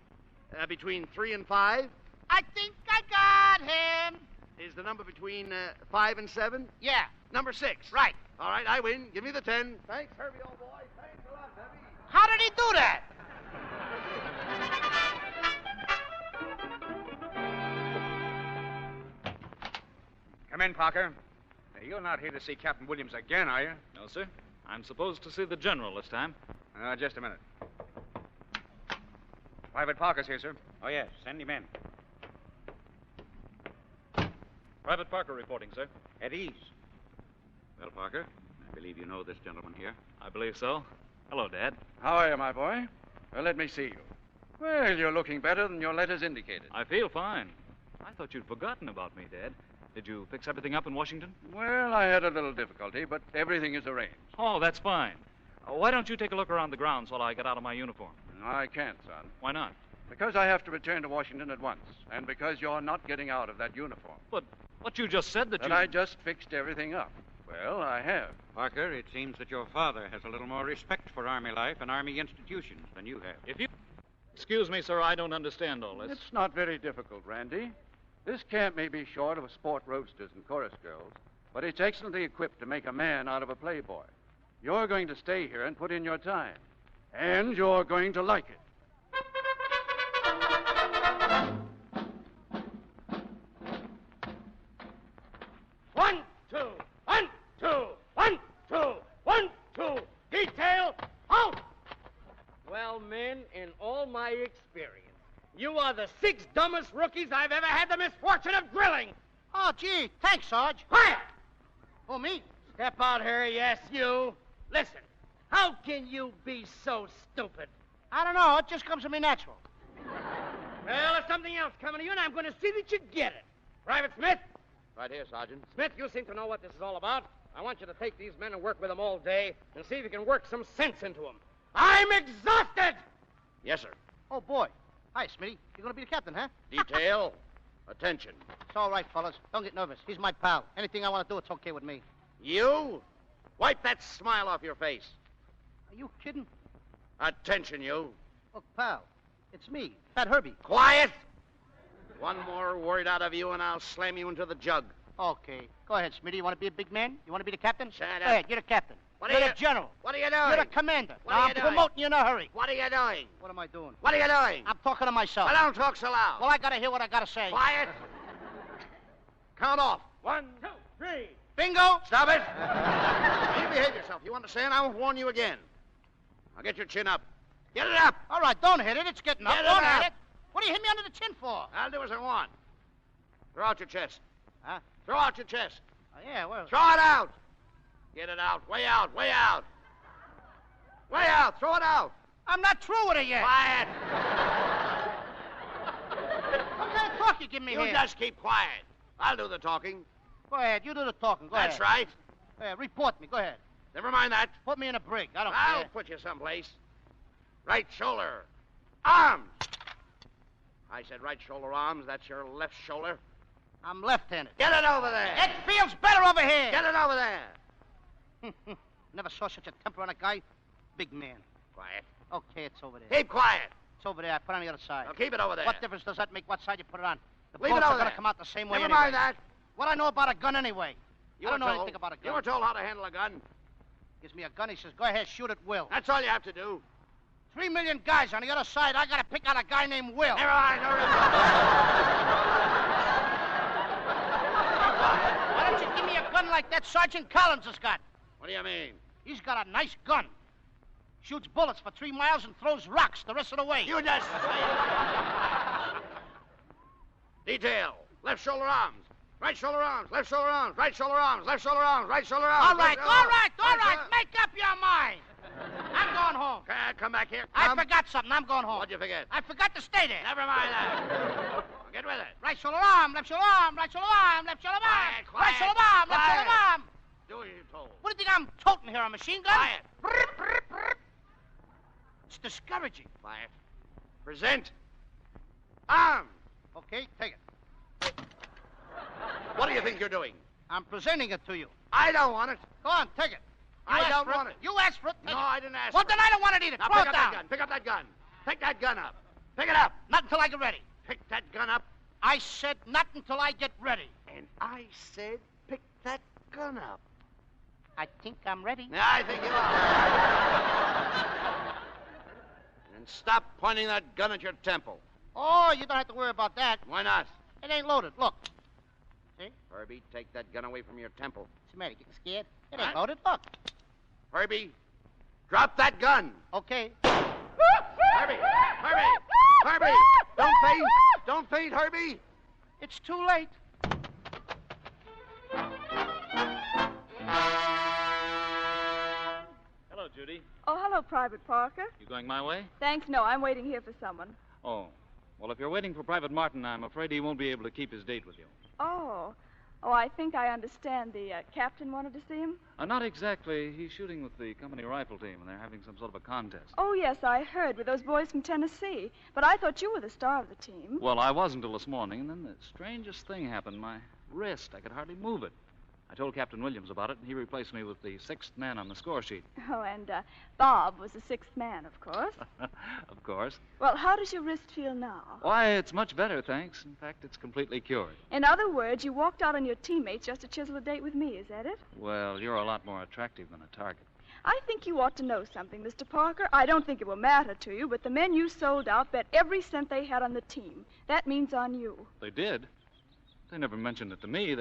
Between 3 and 5? I think I got him. Is the number between 5 and 7? Yeah. Number 6. Right. All right, I win. Give me the 10. Thanks, Herbie, old boy. Thanks a lot, Herbie. How did he do that? Come in, Parker. Hey, you're not here to see Captain Williams again, are you? No, sir. I'm supposed to see the general this time. Just a minute. Private Parker's here, sir. Oh, yes. Send him in. Private Parker reporting, sir. At ease. Well, Parker, I believe you know this gentleman here. I believe so. Hello, Dad. How are you, my boy? Well, let me see you. Well, you're looking better than your letters indicated. I feel fine. I thought you'd forgotten about me, Dad. Did you fix everything up in Washington? Well, I had a little difficulty, but everything is arranged. Oh, that's fine. Why don't you take a look around the grounds while I get out of my uniform? I can't, son. Why not? Because I have to return to Washington at once, and because you're not getting out of that uniform. But you just said that you... I just fixed everything up. Well, I have. Parker, it seems that your father has a little more respect for Army life and Army institutions than you have. If you... Excuse me, sir, I don't understand all this. It's not very difficult, Randy. This camp may be short of sport roasters and chorus girls, but it's excellently equipped to make a man out of a playboy. You're going to stay here and put in your time, and you're going to like it. 1, 2, 1, 2, 1, 2, 1, 2. Detail, on! Well, men, in all my experience, you are the 6 dumbest rookies I've ever had the misfortune of grilling. Oh, gee, thanks, Sarge. Quiet! Oh, me? Step out here, yes, you. Listen, how can you be so stupid? I don't know. It just comes to me natural. Well, there's something else coming to you, and I'm going to see that you get it. Private Smith? Right here, Sergeant. Smith, you seem to know what this is all about. I want you to take these men and work with them all day and see if you can work some sense into them. I'm exhausted! Yes, sir. Oh, boy. Hi, Smitty. You're going to be the captain, huh? Detail. Attention. It's all right, fellas. Don't get nervous. He's my pal. Anything I want to do, it's okay with me. You? Wipe that smile off your face. Are you kidding? Attention, you. Look, pal, it's me, Fat Herbie. Quiet! One more word out of you, and I'll slam you into the jug. Okay. Go ahead, Smitty. You want to be a big man? You want to be the captain? Shut up. Go ahead, you're the captain. What you're are the general. What are you doing? You're the commander. What are you I'm doing? promoting you in a hurry. What are you doing? What am I doing? What are you doing? I'm talking to myself. Well, don't talk so loud. Well, I got to hear what I got to say. Quiet. Count off. 1, 2, 3. Bingo. Stop it. You behave yourself. You understand? I won't warn you again. Now get your chin up. Get it up. All right, don't hit it. It's getting up. Get it Don't up. hit it. What do you hit me under the chin for? I'll do as I want. Throw out your chest. Huh? Throw out your chest. Oh, yeah, well. Throw it out. Get it out. Way out. Way out. Way out. Throw it out. I'm not through with it yet. Quiet. What kind of talk you give me You here? just keep quiet. I'll do the talking. Go ahead. You do the talking. Go That's ahead. right. Yeah, report me. Go ahead. Never mind that. Put me in a brig. I don't I'll care. put you someplace. Right shoulder. Arms. I said right shoulder arms. That's your left shoulder. I'm left-handed. Get it over there. It feels better over here. Get it over there. Never saw such a temper on a guy. Big man. Quiet. Okay, it's over there. Keep quiet. It's over there. I put it on the other side. Now keep it over there. What difference does that make what side you put it on? The Leave it bullets over are going there. to come out the same way Never anyway. mind that. What I know about a gun anyway? You I don't were know told. anything about a gun. You were told how to handle a gun. Gives me a gun. He says, go ahead, shoot at will. That's all you have to do. 3 million guys on the other side. I got to pick out a guy named Will. Never mind. Why don't you give me a gun like that Sergeant Collins has got? What do you mean? He's got a nice gun. Shoots bullets for 3 miles and throws rocks the rest of the way. You just Detail. Left shoulder arms. Right shoulder arms. Left shoulder arms. Right shoulder arms. Left shoulder arms. Right shoulder arms. All right, left all shoulder right, all arms. right. Make up your mind. I'm going home. Come back here. I Come. forgot something. I'm going home. What'd you forget? I forgot to stay there. Never mind that. Well, get with it. Right shoulder arm, left shoulder arm, right shoulder arm, left shoulder arm. Quiet, Right shoulder arm, left quiet. shoulder arm. Do as you're told. What do you think I'm toting here, a machine gun? Quiet. It's discouraging. Quiet. Present. Arms. Okay, take it. What do you think you're doing? I'm presenting it to you. I don't want it. Go on, take it. You I asked don't for want it. You asked for it. Take No, it. I didn't ask Well, for then it. I don't want it either. Now Throw pick it up down. that gun. Pick up that gun. Pick that gun up. Pick it up. Not until I get ready. Pick that gun up. I said not until I get ready. And I said pick that gun up. I think I'm ready. Yeah, I think you are. And stop pointing that gun at your temple. Oh, you don't have to worry about that. Why not? It ain't loaded. Look. See? Herbie, take that gun away from your temple. What's the matter? Getting scared? It ain't Huh? loaded. Look. Herbie, drop that gun. Okay. Herbie, Herbie, Herbie, don't faint. Don't faint, Herbie. It's too late. Hello, Judy. Oh, hello, Private Parker. You going my way? Thanks, no, I'm waiting here for someone. Oh. Well, if you're waiting for Private Martin, I'm afraid he won't be able to keep his date with you. Oh. Oh, I think I understand. The captain wanted to see him? Not exactly. He's shooting with the company rifle team, and they're having some sort of a contest. Oh, yes, I heard, with those boys from Tennessee. But I thought you were the star of the team. Well, I was until this morning, and then the strangest thing happened. My wrist, I could hardly move it. I told Captain Williams about it, and he replaced me with the 6th man on the score sheet. Oh, and Bob was the 6th man, of course. Of course. Well, how does your wrist feel now? Why, it's much better, thanks. In fact, it's completely cured. In other words, you walked out on your teammates just to chisel a date with me, is that it? Well, you're a lot more attractive than a target. I think you ought to know something, Mr. Parker. I don't think it will matter to you, but the men you sold out bet every cent they had on the team. That means on you. They did? They never mentioned it to me.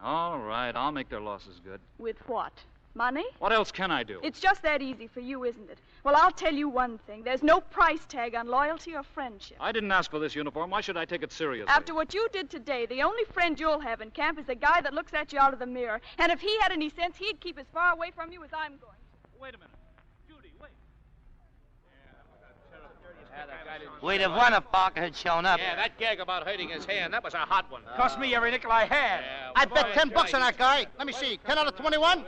All right, I'll make their losses good. With what? Money? What else can I do? It's just that easy for you, isn't it? Well, I'll tell you one thing. There's no price tag on loyalty or friendship. I didn't ask for this uniform. Why should I take it seriously? After what you did today, the only friend you'll have in camp is the guy that looks at you out of the mirror. And if he had any sense, he'd keep as far away from you as I'm going. Wait a minute. Judy, wait. We'd have won if Parker had shown up. Yeah, that gag about hurting his hand, that was a hot one. Cost me every nickel I had. I bet $10 on that guy. Let me see. 10 out of 21?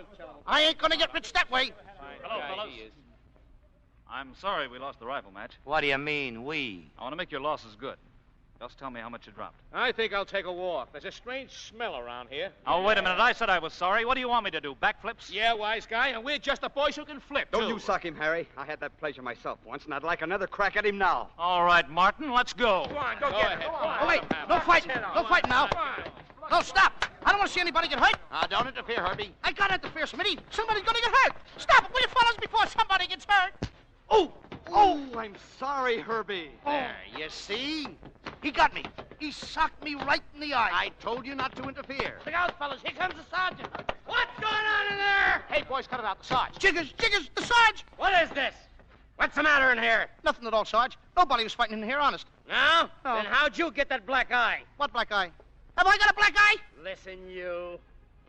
I ain't gonna get rich that way. Hello, fellas. I'm sorry we lost the rifle match. What do you mean, we? I want to make your losses good. Just tell me how much you dropped. I think I'll take a walk. There's a strange smell around here. Oh, wait a minute. I said I was sorry. What do you want me to do? Backflips? Yeah, wise guy, and we're just the boys who can flip, Don't too. you sock him, Harry. I had that pleasure myself once, and I'd like another crack at him now. All right, Martin, let's go. Go on, go get it. Go on. Oh, wait. No fighting. No fighting now. No, stop. I don't want to see anybody get hurt. Don't interfere, Herbie. I gotta interfere, Smitty. Somebody's gonna get hurt. Stop it, will you fellas, before somebody gets hurt? Oh, I'm sorry, Herbie. There, you see? He got me. He socked me right in the eye. I told you not to interfere. Look out, fellas. Here comes the sergeant. What's going on in there? Hey, boys, cut it out. The Sarge. Jiggers, the Sarge. What is this? What's the matter in here? Nothing at all, Sarge. Nobody was fighting in here, honest. No? No. Then how'd you get that black eye? What black eye? Have I got a black eye? Listen, you.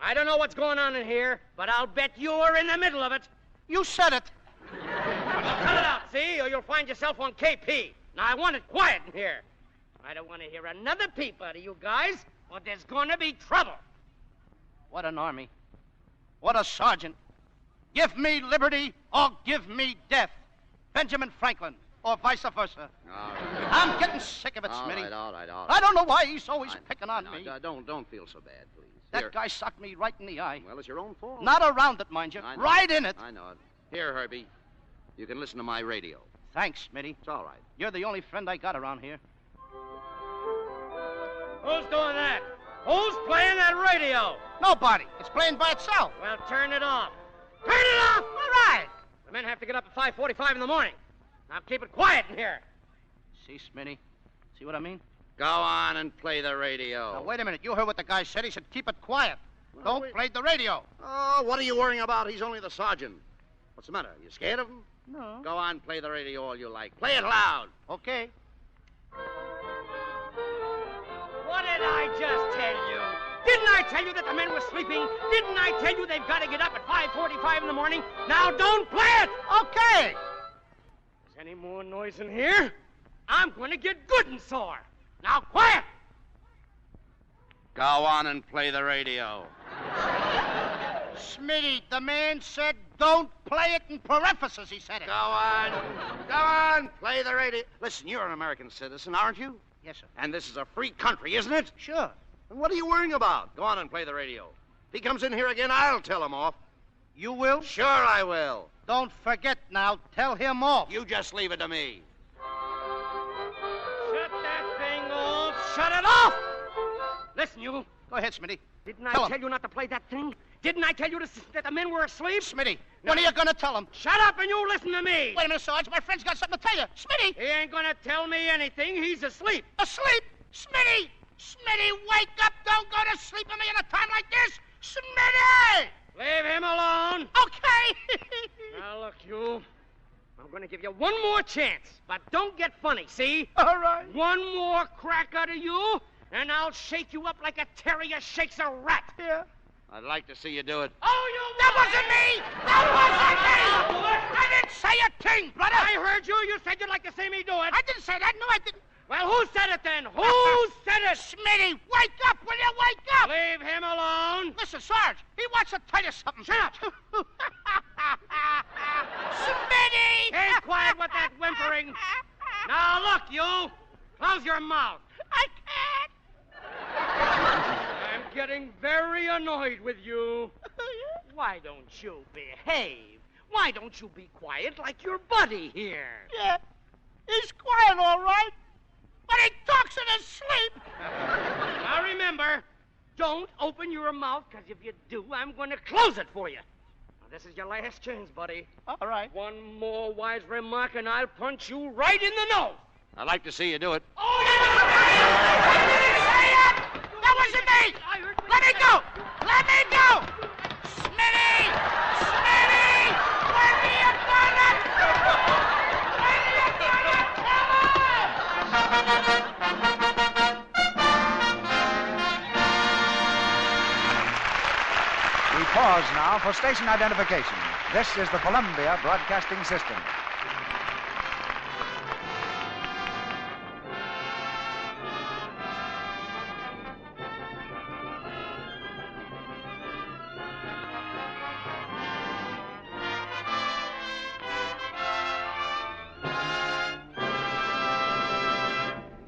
I don't know what's going on in here, but I'll bet you're in the middle of it. You said it. Well, cut it out, see, or you'll find yourself on KP. Now, I want it quiet in here. I don't want to hear another peep out of you guys, or there's going to be trouble. What an army. What a sergeant. Give me liberty or give me death. Benjamin Franklin, or vice versa. I'm getting sick of it, Smitty. All right. I don't know why he's always picking on me. Don't feel so bad, please. That guy socked me right in the eye. Well, it's your own fault. Not around it, mind you. Right in it. I know it. Here, Herbie. You can listen to my radio. Thanks, Smitty. It's all right. You're the only friend I got around here. Who's doing that? Who's playing that radio? Nobody. It's playing by itself. Well, turn it off. Turn it off! All right. The men have to get up at 5:45 in the morning. Now keep it quiet in here. See, Smitty? See what I mean? Go on and play the radio. Now, wait a minute. You heard what the guy said. He said keep it quiet. Don't play the radio. Oh, what are you worrying about? He's only the sergeant. What's the matter? You scared of him? No. Go on, play the radio all you like. Play it loud. Okay. What did I just tell you? Didn't I tell you that the men were sleeping? Didn't I tell you they've got to get up at 5:45 in the morning? Now don't play it! Okay. Is any more noise in here? I'm going to get good and sore. Now quiet! Go on and play the radio. Smitty, the man said don't play it in parentheses, he said it. Go on, play the radio. Listen, you're an American citizen, aren't you? Yes, sir. And this is a free country, isn't it? Sure. And what are you worrying about? Go on and play the radio. If he comes in here again, I'll tell him off. You will? Sure I will. Don't forget now, tell him off. You just leave it to me. Shut that thing off! Shut it off! Listen, you. Go ahead, Smitty. Didn't I tell you not to play that thing? Didn't I tell you that the men were asleep? Smitty, when are you going to tell him? Shut up and you listen to me. Wait a minute, Sarge. My friend's got something to tell you. Smitty! He ain't going to tell me anything. He's asleep. Asleep? Smitty! Smitty, wake up! Don't go to sleep on me at a time like this! Smitty! Leave him alone. Okay. Now, look, you. I'm going to give you one more chance, but don't get funny, see? All right. One more crack out of you, and I'll shake you up like a terrier shakes a rat. Yeah. I'd like to see you do it. Oh, you... That wasn't me! That wasn't me! I didn't say a thing, brother! I heard you. You said you'd like to see me do it. I didn't say that. No, I didn't. Well, who said it then? Who said it? Smitty, wake up! Will you wake up? Leave him alone. Listen, Sarge, he wants to tell you something. Shut up. Smitty! Keep quiet with that whimpering. Now, look, you. Close your mouth. I can't. I'm getting very annoyed with you. Why don't you behave? Why don't you be quiet like your buddy here? Yeah, he's quiet, all right. But he talks in his sleep. Now, remember, don't open your mouth, because if you do, I'm going to close it for you. Now, this is your last chance, buddy. All right. One more wise remark, and I'll punch you right in the nose. I'd like to see you do it. Oh, That wasn't me! Let me go! Let me go! Smitty! Smitty! When are you gonna... When are you gonna tell us? We pause now for station identification. This is the Columbia Broadcasting System.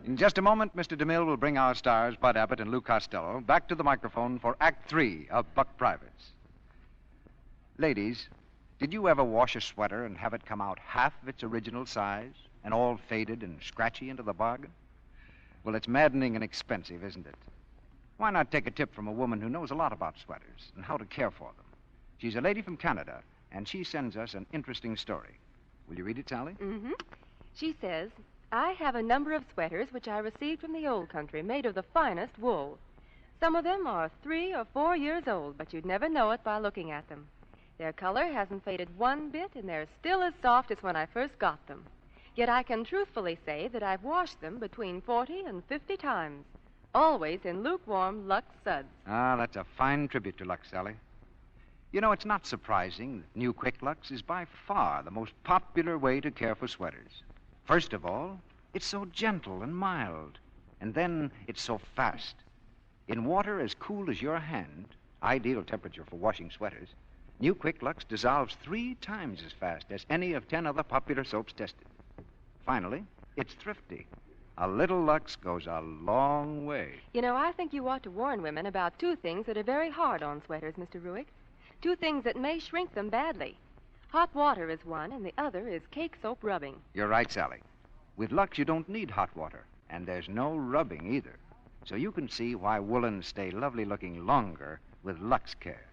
In just a moment, Mr. DeMille will bring our stars, Bud Abbott and Lou Costello, back to the microphone for Act 3 of Buck Privates. Ladies, did you ever wash a sweater and have it come out half of its original size and all faded and scratchy into the bargain? Well, it's maddening and expensive, isn't it? Why not take a tip from a woman who knows a lot about sweaters and how to care for them? She's a lady from Canada, and she sends us an interesting story. Will you read it, Sally? Mm-hmm. She says, I have a number of sweaters which I received from the old country, made of the finest wool. Some of them are 3 or 4 years old, but you'd never know it by looking at them. Their color hasn't faded one bit, and they're still as soft as when I first got them. Yet I can truthfully say that I've washed them between 40 and 50 times, always in lukewarm Lux suds. Ah, that's a fine tribute to Lux, Sally. You know, it's not surprising that new Quick Lux is by far the most popular way to care for sweaters. First of all, it's so gentle and mild, and then it's so fast. In water as cool as your hand, ideal temperature for washing sweaters, new Quick Lux dissolves 3 times as fast as any of 10 other popular soaps tested. Finally, it's thrifty. A little Lux goes a long way. You know, I think you ought to warn women about 2 things that are very hard on sweaters, Mr. Ruick. 2 things that may shrink them badly. Hot water is one, and the other is cake soap rubbing. You're right, Sally. With Lux, you don't need hot water, and there's no rubbing either. So you can see why woolens stay lovely looking longer with Lux Care.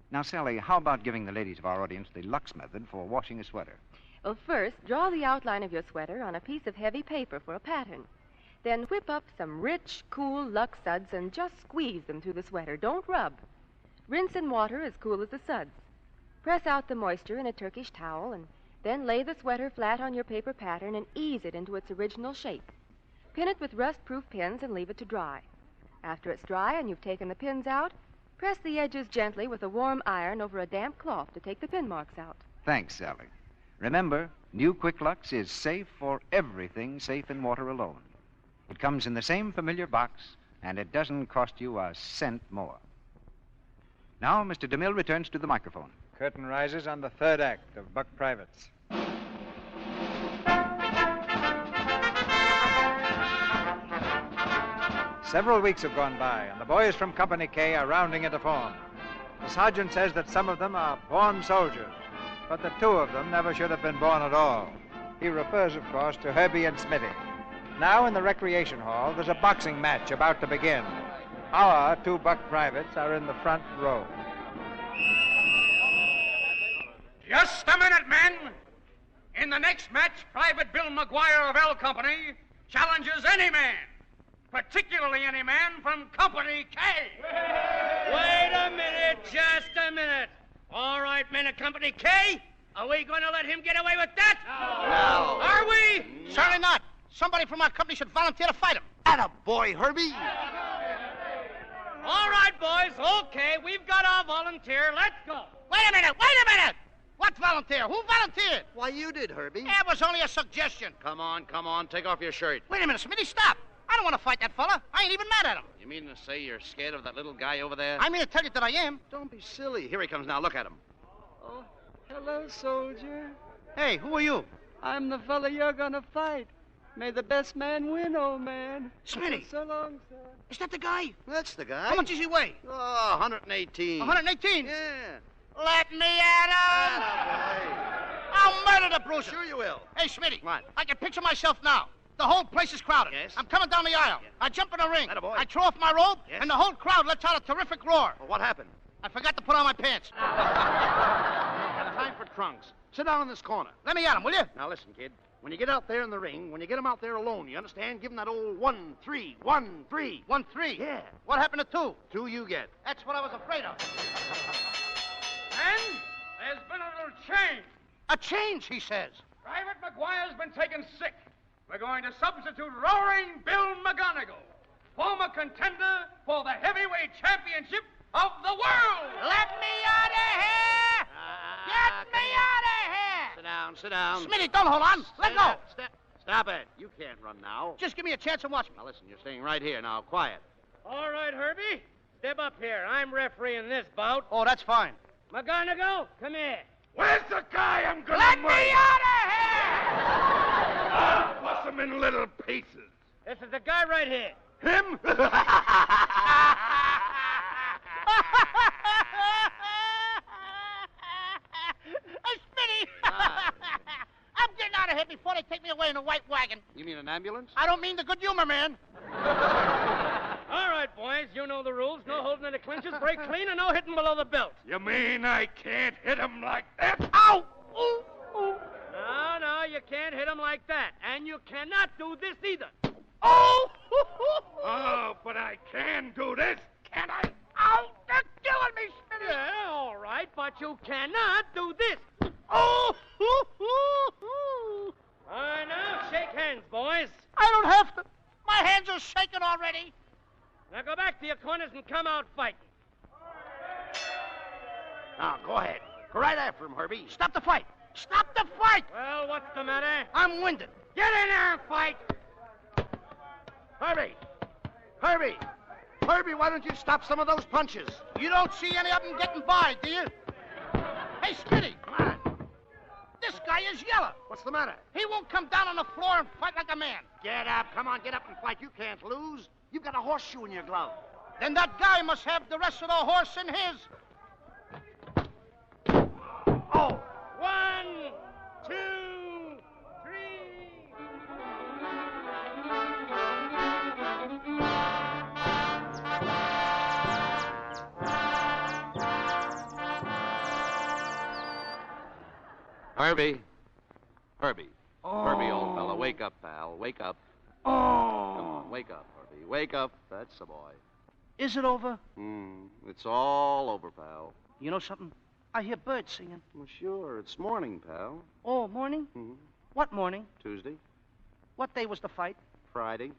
Now, Sally, how about giving the ladies of our audience the Lux method for washing a sweater? Well, first, draw the outline of your sweater on a piece of heavy paper for a pattern. Then whip up some rich, cool Lux suds and just squeeze them through the sweater. Don't rub. Rinse in water as cool as the suds. Press out the moisture in a Turkish towel and then lay the sweater flat on your paper pattern and ease it into its original shape. Pin it with rust-proof pins and leave it to dry. After it's dry and you've taken the pins out, press the edges gently with a warm iron over a damp cloth to take the pin marks out. Thanks, Sally. Remember, new Quick Lux is safe for everything safe in water alone. It comes in the same familiar box, and it doesn't cost you a cent more. Now, Mr. DeMille returns to the microphone. Curtain rises on the 3rd act of Buck Privates. Several weeks have gone by, and the boys from Company K are rounding into form. The sergeant says that some of them are born soldiers, but that 2 of them never should have been born at all. He refers, of course, to Herbie and Smitty. Now in the recreation hall, there's a boxing match about to begin. Our 2 Buck Privates are in the front row. Just a minute, men. In the next match, Private Bill McGuire of L Company challenges any man, particularly any man from Company K. Wait a minute, just a minute. All right, men of Company K, are we going to let him get away with that? No. Are we? No. Certainly not. Somebody from our company should volunteer to fight him. Attaboy, Herbie. All right, boys, okay, we've got our volunteer. Let's go. Wait a minute. What volunteer? Who volunteered? Why, you did, Herbie. That was only a suggestion. Come on, take off your shirt. Wait a minute, Smitty, stop. I don't want to fight that fella. I ain't even mad at him. You mean to say you're scared of that little guy over there? I mean to tell you that I am. Don't be silly. Here he comes now. Look at him. Oh, hello, soldier. Hey, who are you? I'm the fella you're gonna fight. May the best man win, old man. Smitty. So long, sir. Is that the guy? That's the guy. How much does he weigh? Oh, 118. 118? Yeah. Let me at him! I'll murder the bruiser. Sure you will. Hey, Smitty. What? I can picture myself now. The whole place is crowded. Yes. I'm coming down the aisle. I jump in the ring. Attaboy. I throw off my robe, Yes. and the whole crowd lets out a terrific roar. Well, what happened? I forgot to put on my pants. Time for trunks. Sit down in this corner. Let me at him, will you? Now, listen, kid. When you get out there in the ring, when you get him out there alone, you understand? Give him that old 1-3, 1-3. 1-3. Yeah. What happened to 2? 2 you get. That's what I was afraid of. Men, there's been a little change. A change, he says. Private McGuire's been taken sick. We're going to substitute Roaring Bill McGonigal, former contender for the heavyweight championship of the world. Let me out of here! Get me out of here! Sit down, sit down. Smitty, don't hold on. Let go. Stop it. You can't run now. Just give me a chance and watch me. Now, listen, you're staying right here now. Quiet. All right, Herbie. Step up here. I'm refereeing this bout. Oh, that's fine. McGonigal, come here. Where's the guy I'm gonna Let murder? me out of here! I'll bust him in little pieces. This is the guy right here. Him? Smitty! I'm getting out of here before they take me away in a white wagon. You mean an ambulance? I don't mean the good humor, man. All right, boys, you know the rules. No holding in the clinches, break clean, and no hitting below the belt. You mean I can't hit him like that? Ow! Ooh, ooh. No, you can't hit him like that. And you cannot do this either. Oh! Oh, but I can do this, can't I? Ow! They're killing me, Smitty! Yeah, all right, but you cannot do this. Oh! All right, now, shake hands, boys. I don't have to. My hands are shaking already. Now go back to your corners and come out fighting. Now, go ahead. Go right after him, Herbie. Stop the fight. Stop the fight! Well, what's the matter? I'm winded. Get in there and fight! Herbie! Herbie! Herbie, why don't you stop some of those punches? You don't see any of them getting by, do you? Hey, Smitty! Come on. This guy is yellow. What's the matter? He won't come down on the floor and fight like a man. Get up. Come on, get up and fight. You can't lose. You've got a horseshoe in your glove. Then that guy must have the rest of the horse in his. Oh! 1, 2, 3. Herbie. Herbie. Oh. Herbie, old fella, wake up, pal. Wake up. Oh. Come on, wake up, Herbie. Wake up. That's the boy. Is it over? It's all over, pal. You know something? I hear birds singing. Well, sure. It's morning, pal. Oh, morning? Mm-hmm. What morning? Tuesday. What day was the fight? Friday.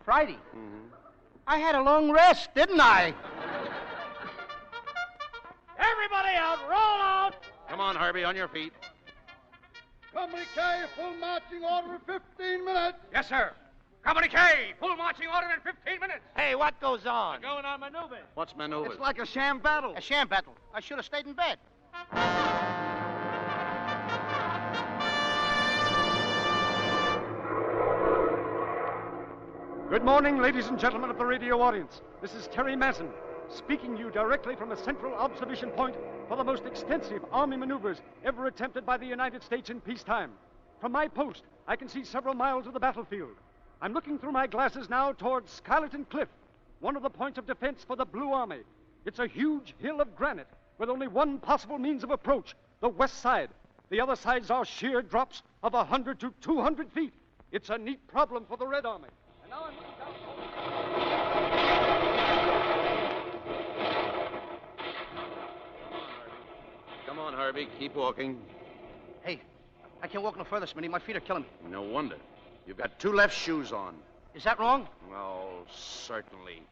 Friday. Mm-hmm. I had a long rest, didn't I? Everybody out, roll out! Come on, Herbie, on your feet. Company K, full marching order in 15 minutes. Yes, sir. Company K, full marching order in 15 minutes. Hey, what goes on? Going on maneuver. What's maneuver? It's like a sham battle. A sham battle. I should have stayed in bed. Good morning, ladies and gentlemen of the radio audience. This is Terry Masson, speaking to you directly from a central observation point for the most extensive Army maneuvers ever attempted by the United States in peacetime. From my post, I can see several miles of the battlefield. I'm looking through my glasses now towards Skyleton Cliff, one of the points of defense for the Blue Army. It's a huge hill of granite with only one possible means of approach, the west side. The other sides are sheer drops of 100 to 200 feet. It's a neat problem for the Red Army. And now I'm looking Come on, Herbie. Keep walking. Hey, I can't walk no further, Smitty. My feet are killing me. No wonder. You've got two left shoes on. Is that wrong? Oh, certainly.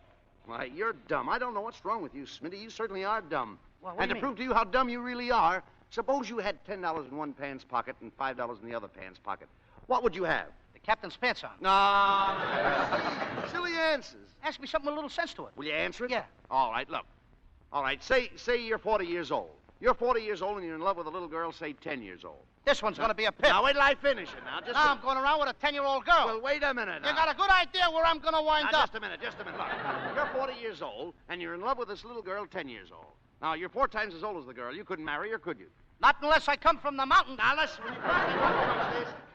Why, you're dumb. I don't know what's wrong with you, Smitty. You certainly are dumb. Well, what And do to you mean? prove to you how dumb you really are, suppose you had $10 in one pants pocket and $5 in the other pants pocket. What would you have? The captain's pants on. No. Silly answers. Ask me something with a little sense to it. Will you answer it? Yeah. All right, look. All right, say you're 40 years old. You're 40 years old and you're in love with a little girl, say 10 years old. This one's going to be a pip. Now, wait till I finish it now. Now I'm going around with a 10-year-old girl. Well, wait a minute You now. got a good idea where I'm going to wind Now, up. just a minute. Look, you're 40 years old, and you're in love with this little girl 10 years old. Now, you're 4 times as old as the girl. You couldn't marry her, could you? Not unless I come from the mountain. Now, listen.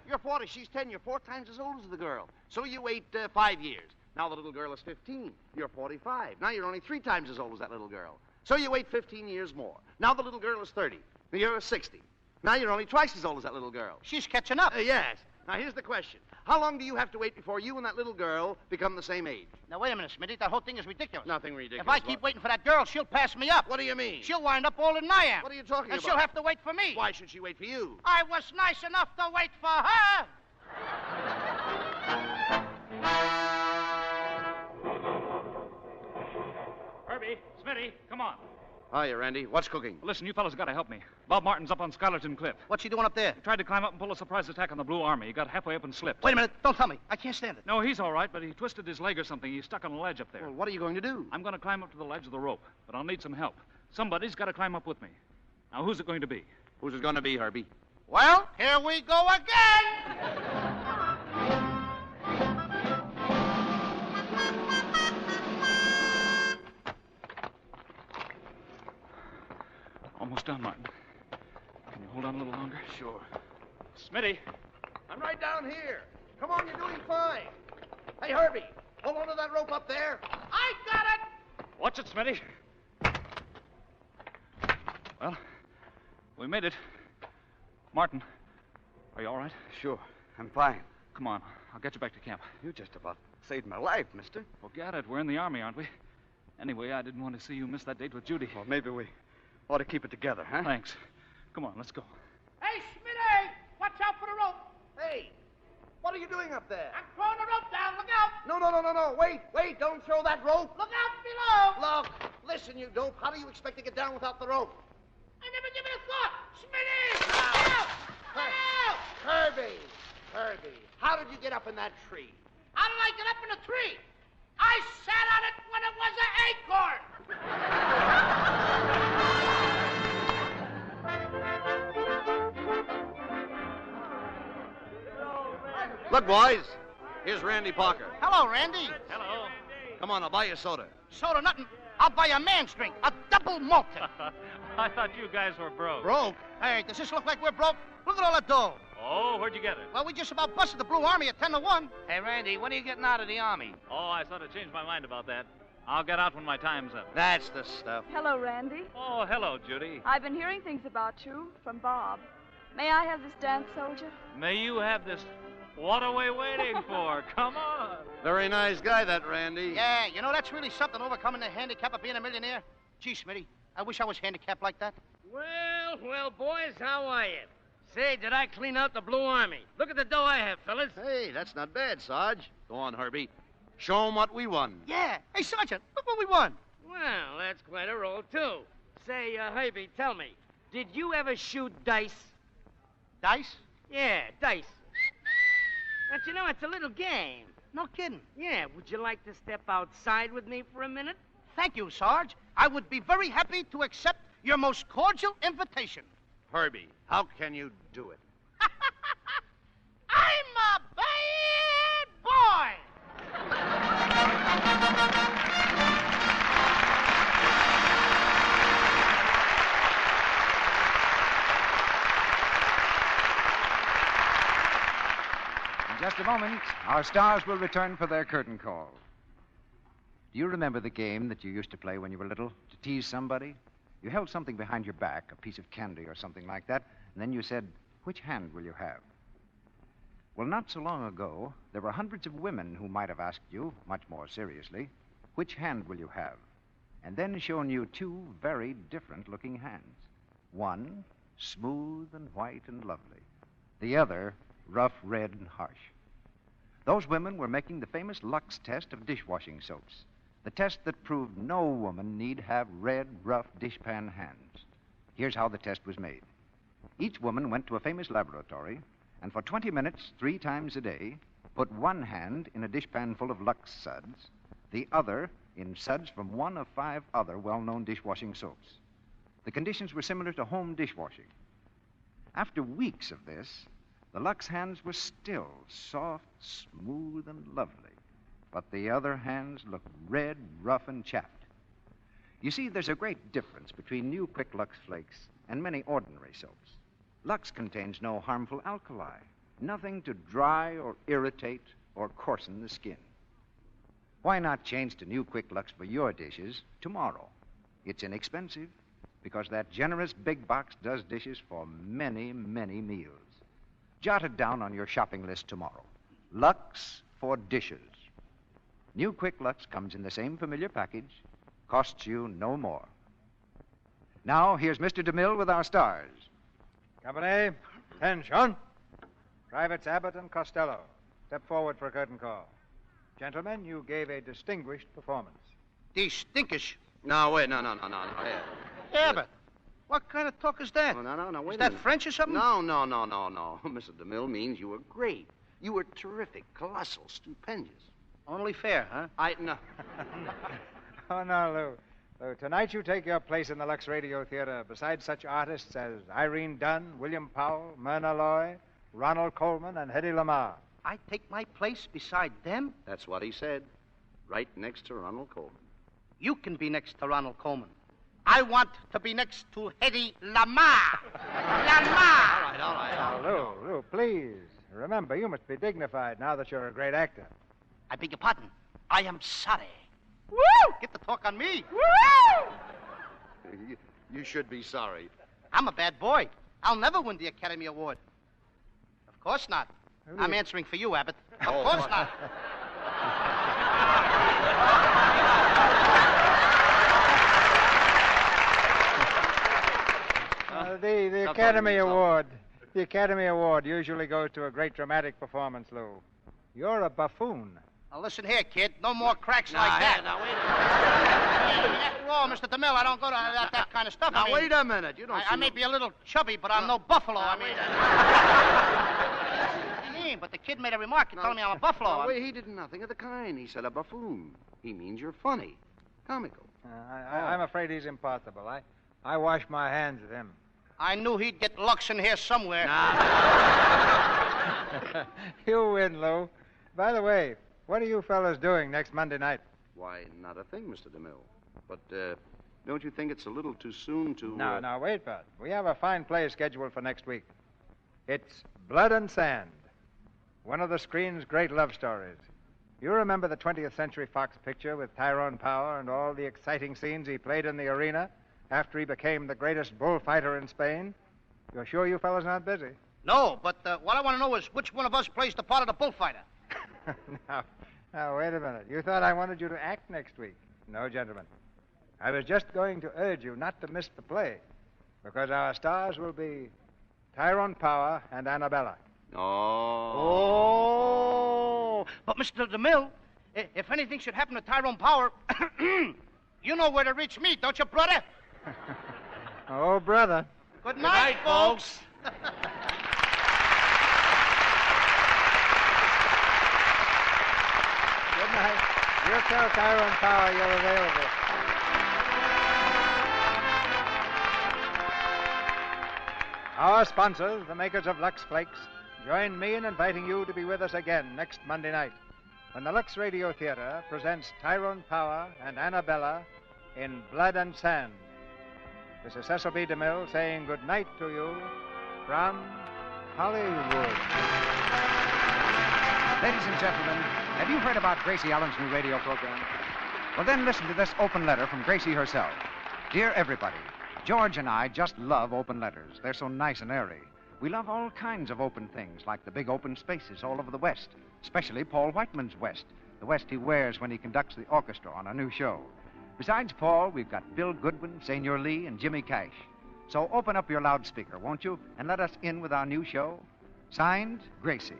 You're 40, she's 10. You're 4 times as old as the girl. So you wait 5 years. Now the little girl is 15. You're 45. Now you're only 3 times as old as that little girl. So you wait 15 years more. Now the little girl is 30. You're 60. Now you're only twice as old as that little girl. She's catching up. Yes. Now, here's the question. How long do you have to wait before you and that little girl become the same age? Now, wait a minute, Smitty. That whole thing is ridiculous. Nothing ridiculous. If I keep waiting for that girl, she'll pass me up. What do you mean? She'll wind up older than I am. What are you talking about? And she'll have to wait for me. Why should she wait for you? I was nice enough to wait for her. Herbie, Smitty, come on. Hiya, Randy. What's cooking? Listen, you fellas got to help me. Bob Martin's up on Skylerton Cliff. What's he doing up there? He tried to climb up and pull a surprise attack on the Blue Army. He got halfway up and slipped. Wait a minute. Don't tell me. I can't stand it. No, he's all right, but he twisted his leg or something. He's stuck on a ledge up there. Well, what are you going to do? I'm going to climb up to the ledge of the rope, but I'll need some help. Somebody's got to climb up with me. Now, who's it going to be? Who's it going to be, Herbie? Well, here we go again. Almost done, Martin. Can you hold on a little longer? Sure. Smitty. I'm right down here. Come on, you're doing fine. Hey, Herbie, hold on to that rope up there. I got it. Watch it, Smitty. Well, we made it. Martin, are you all right? Sure, I'm fine. Come on, I'll get you back to camp. You just about saved my life, mister. Forget it. We're in the Army, aren't we? Anyway, I didn't want to see you miss that date with Judy. Well, maybe we ought to keep it together, huh? Thanks. Come on, let's go. Hey, Smitty, watch out for the rope. Hey, what are you doing up there? I'm throwing the rope down. Look out. No. Wait, don't throw that rope. Look out below. Look, listen, you dope. How do you expect to get down without the rope? I never give it a thought. Smitty! Help! Herbie, how did you get up in that tree? How did I get up in a tree? I sat on it when it was an acorn. Look, boys, here's Randy Parker. Hello, Randy. Hello. Come on, I'll buy you a soda. Soda nothing. I'll buy a man's drink, a double malted. I thought you guys were broke. Broke? Hey, does this look like we're broke? Look at all that dough. Oh, where'd you get it? Well, we just about busted the Blue Army at 10 to 1. Hey, Randy, when are you getting out of the Army? Oh, I sort of changed my mind about that. I'll get out when my time's up. That's the stuff. Hello, Randy. Oh, hello, Judy. I've been hearing things about you from Bob. May I have this dance, soldier? May you have this. What are we waiting for? Come on. Very nice guy, that Randy. Yeah, you know, that's really something, overcoming the handicap of being a millionaire. Gee, Smitty, I wish I was handicapped like that. Well, boys, how are you? Say, did I clean out the Blue Army? Look at the dough I have, fellas. Hey, that's not bad, Sarge. Go on, Herbie. Show 'em what we won. Yeah. Hey, Sergeant, look what we won. Well, that's quite a roll, too. Say, Herbie, tell me, did you ever shoot dice? Dice? Yeah, dice. But you know, it's a little game. No kidding. Yeah, would you like to step outside with me for a minute? Thank you, Sarge. I would be very happy to accept your most cordial invitation. Herbie, how can you do it? I'm a bad boy! In just a moment, our stars will return for their curtain call. Do you remember the game that you used to play when you were little to tease somebody? You held something behind your back, a piece of candy or something like that, and then you said, "Which hand will you have?" Well, not so long ago, there were hundreds of women who might have asked you, much more seriously, "Which hand will you have?" And then shown you two very different-looking hands. One, smooth and white and lovely. The other, rough, red, and harsh. Those women were making the famous Lux test of dishwashing soaps. The test that proved no woman need have red, rough dishpan hands. Here's how the test was made. Each woman went to a famous laboratory, and for 20 minutes, 3 times a day, put one hand in a dishpan full of Lux suds, the other in suds from one of 5 other well-known dishwashing soaps. The conditions were similar to home dishwashing. After weeks of this, the Lux hands were still soft, smooth, and lovely. But the other hands looked red, rough, and chapped. You see, there's a great difference between new Quick Lux Flakes and many ordinary soaps. Lux contains no harmful alkali, nothing to dry or irritate or coarsen the skin. Why not change to new Quick Lux for your dishes tomorrow? It's inexpensive because that generous big box does dishes for many, many meals. Jot it down on your shopping list tomorrow. Lux for dishes. New Quick Lux comes in the same familiar package, costs you no more. Now, here's Mr. DeMille with our stars. Company, attention. Privates Abbott and Costello, step forward for a curtain call. Gentlemen, you gave a distinguished performance. Distinguished? No, wait, no. Abbott, what kind of talk is that? Oh, no, wait Is a that minute. French or something? No. Mr. DeMille means you were great. You were terrific, colossal, stupendous. Only fair, huh? No. Oh, no, Lou, tonight you take your place in the Lux Radio Theater beside such artists as Irene Dunn, William Powell, Myrna Loy, Ronald Coleman, and Hedy Lamarr. I take my place beside them? That's what he said. Right next to Ronald Coleman. You can be next to Ronald Coleman. I want to be next to Hedy Lamarr. Lamarr! All right. Lou, please. Remember, you must be dignified now that you're a great actor. I beg your pardon. I am sorry. Woo! Get the talk on me. Woo! You should be sorry. I'm a bad boy. I'll never win the Academy Award. Of course not. I'm answering for you, Abbott. Of course not. The Academy Award. The Academy Award usually goes to a great dramatic performance, Lou. You're a buffoon. Now, listen here, kid. No more cracks like that. Now, wait a minute. After all, Mr. DeMille, I don't go to that kind of stuff. Now, I mean, wait a minute. You don't I may be a little chubby, but I'm no buffalo. I mean, but the kid made a remark. He told me I'm a buffalo. No, wait, he did nothing of the kind. He said a buffoon. He means you're funny. Comical. I'm afraid he's impossible. I wash my hands of him. I knew he'd get Lux in here somewhere. You win, Lou. By the way, what are you fellas doing next Monday night? Why, not a thing, Mr. DeMille. But don't you think it's a little too soon to... No, wait, bud. We have a fine play scheduled for next week. It's Blood and Sand, one of the screen's great love stories. You remember the 20th Century Fox picture with Tyrone Power and all the exciting scenes he played in the arena after he became the greatest bullfighter in Spain? You're sure you fellas aren't busy? No, but what I want to know is which one of us plays the part of the bullfighter. Now, wait a minute. You thought I wanted you to act next week. No, gentlemen. I was just going to urge you not to miss the play, because our stars will be Tyrone Power and Annabella. Oh, but Mr. DeMille, if anything should happen to Tyrone Power, you know where to reach me, don't you, brother? Oh, brother. Good night, folks. Good night. You'll tell Tyrone Power you're available. Our sponsors, the makers of Lux Flakes, join me in inviting you to be with us again next Monday night when the Lux Radio Theater presents Tyrone Power and Annabella in Blood and Sand. This is Cecil B. DeMille saying good night to you from Hollywood. Ladies and gentlemen, have you heard about Gracie Allen's new radio program? Well, then listen to this open letter from Gracie herself. Dear everybody, George and I just love open letters. They're so nice and airy. We love all kinds of open things, like the big open spaces all over the West, especially Paul Whiteman's West, the West he wears when he conducts the orchestra on a new show. Besides Paul, we've got Bill Goodwin, Senor Lee, and Jimmy Cash. So open up your loudspeaker, won't you, and let us in with our new show? Signed, Gracie.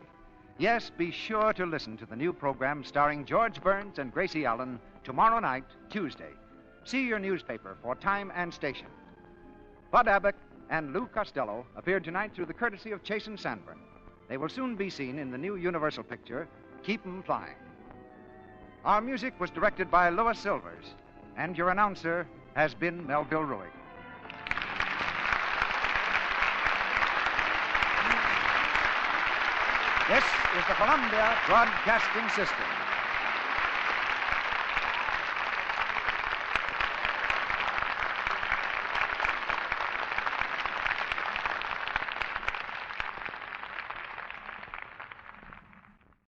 Yes, be sure to listen to the new program starring George Burns and Gracie Allen tomorrow night, Tuesday. See your newspaper for time and station. Bud Abbott and Lou Costello appeared tonight through the courtesy of Chase and Sanborn. They will soon be seen in the new Universal picture, Keep 'em Flying. Our music was directed by Louis Silvers, and your announcer has been Melville Ruick. This is the Columbia Broadcasting System.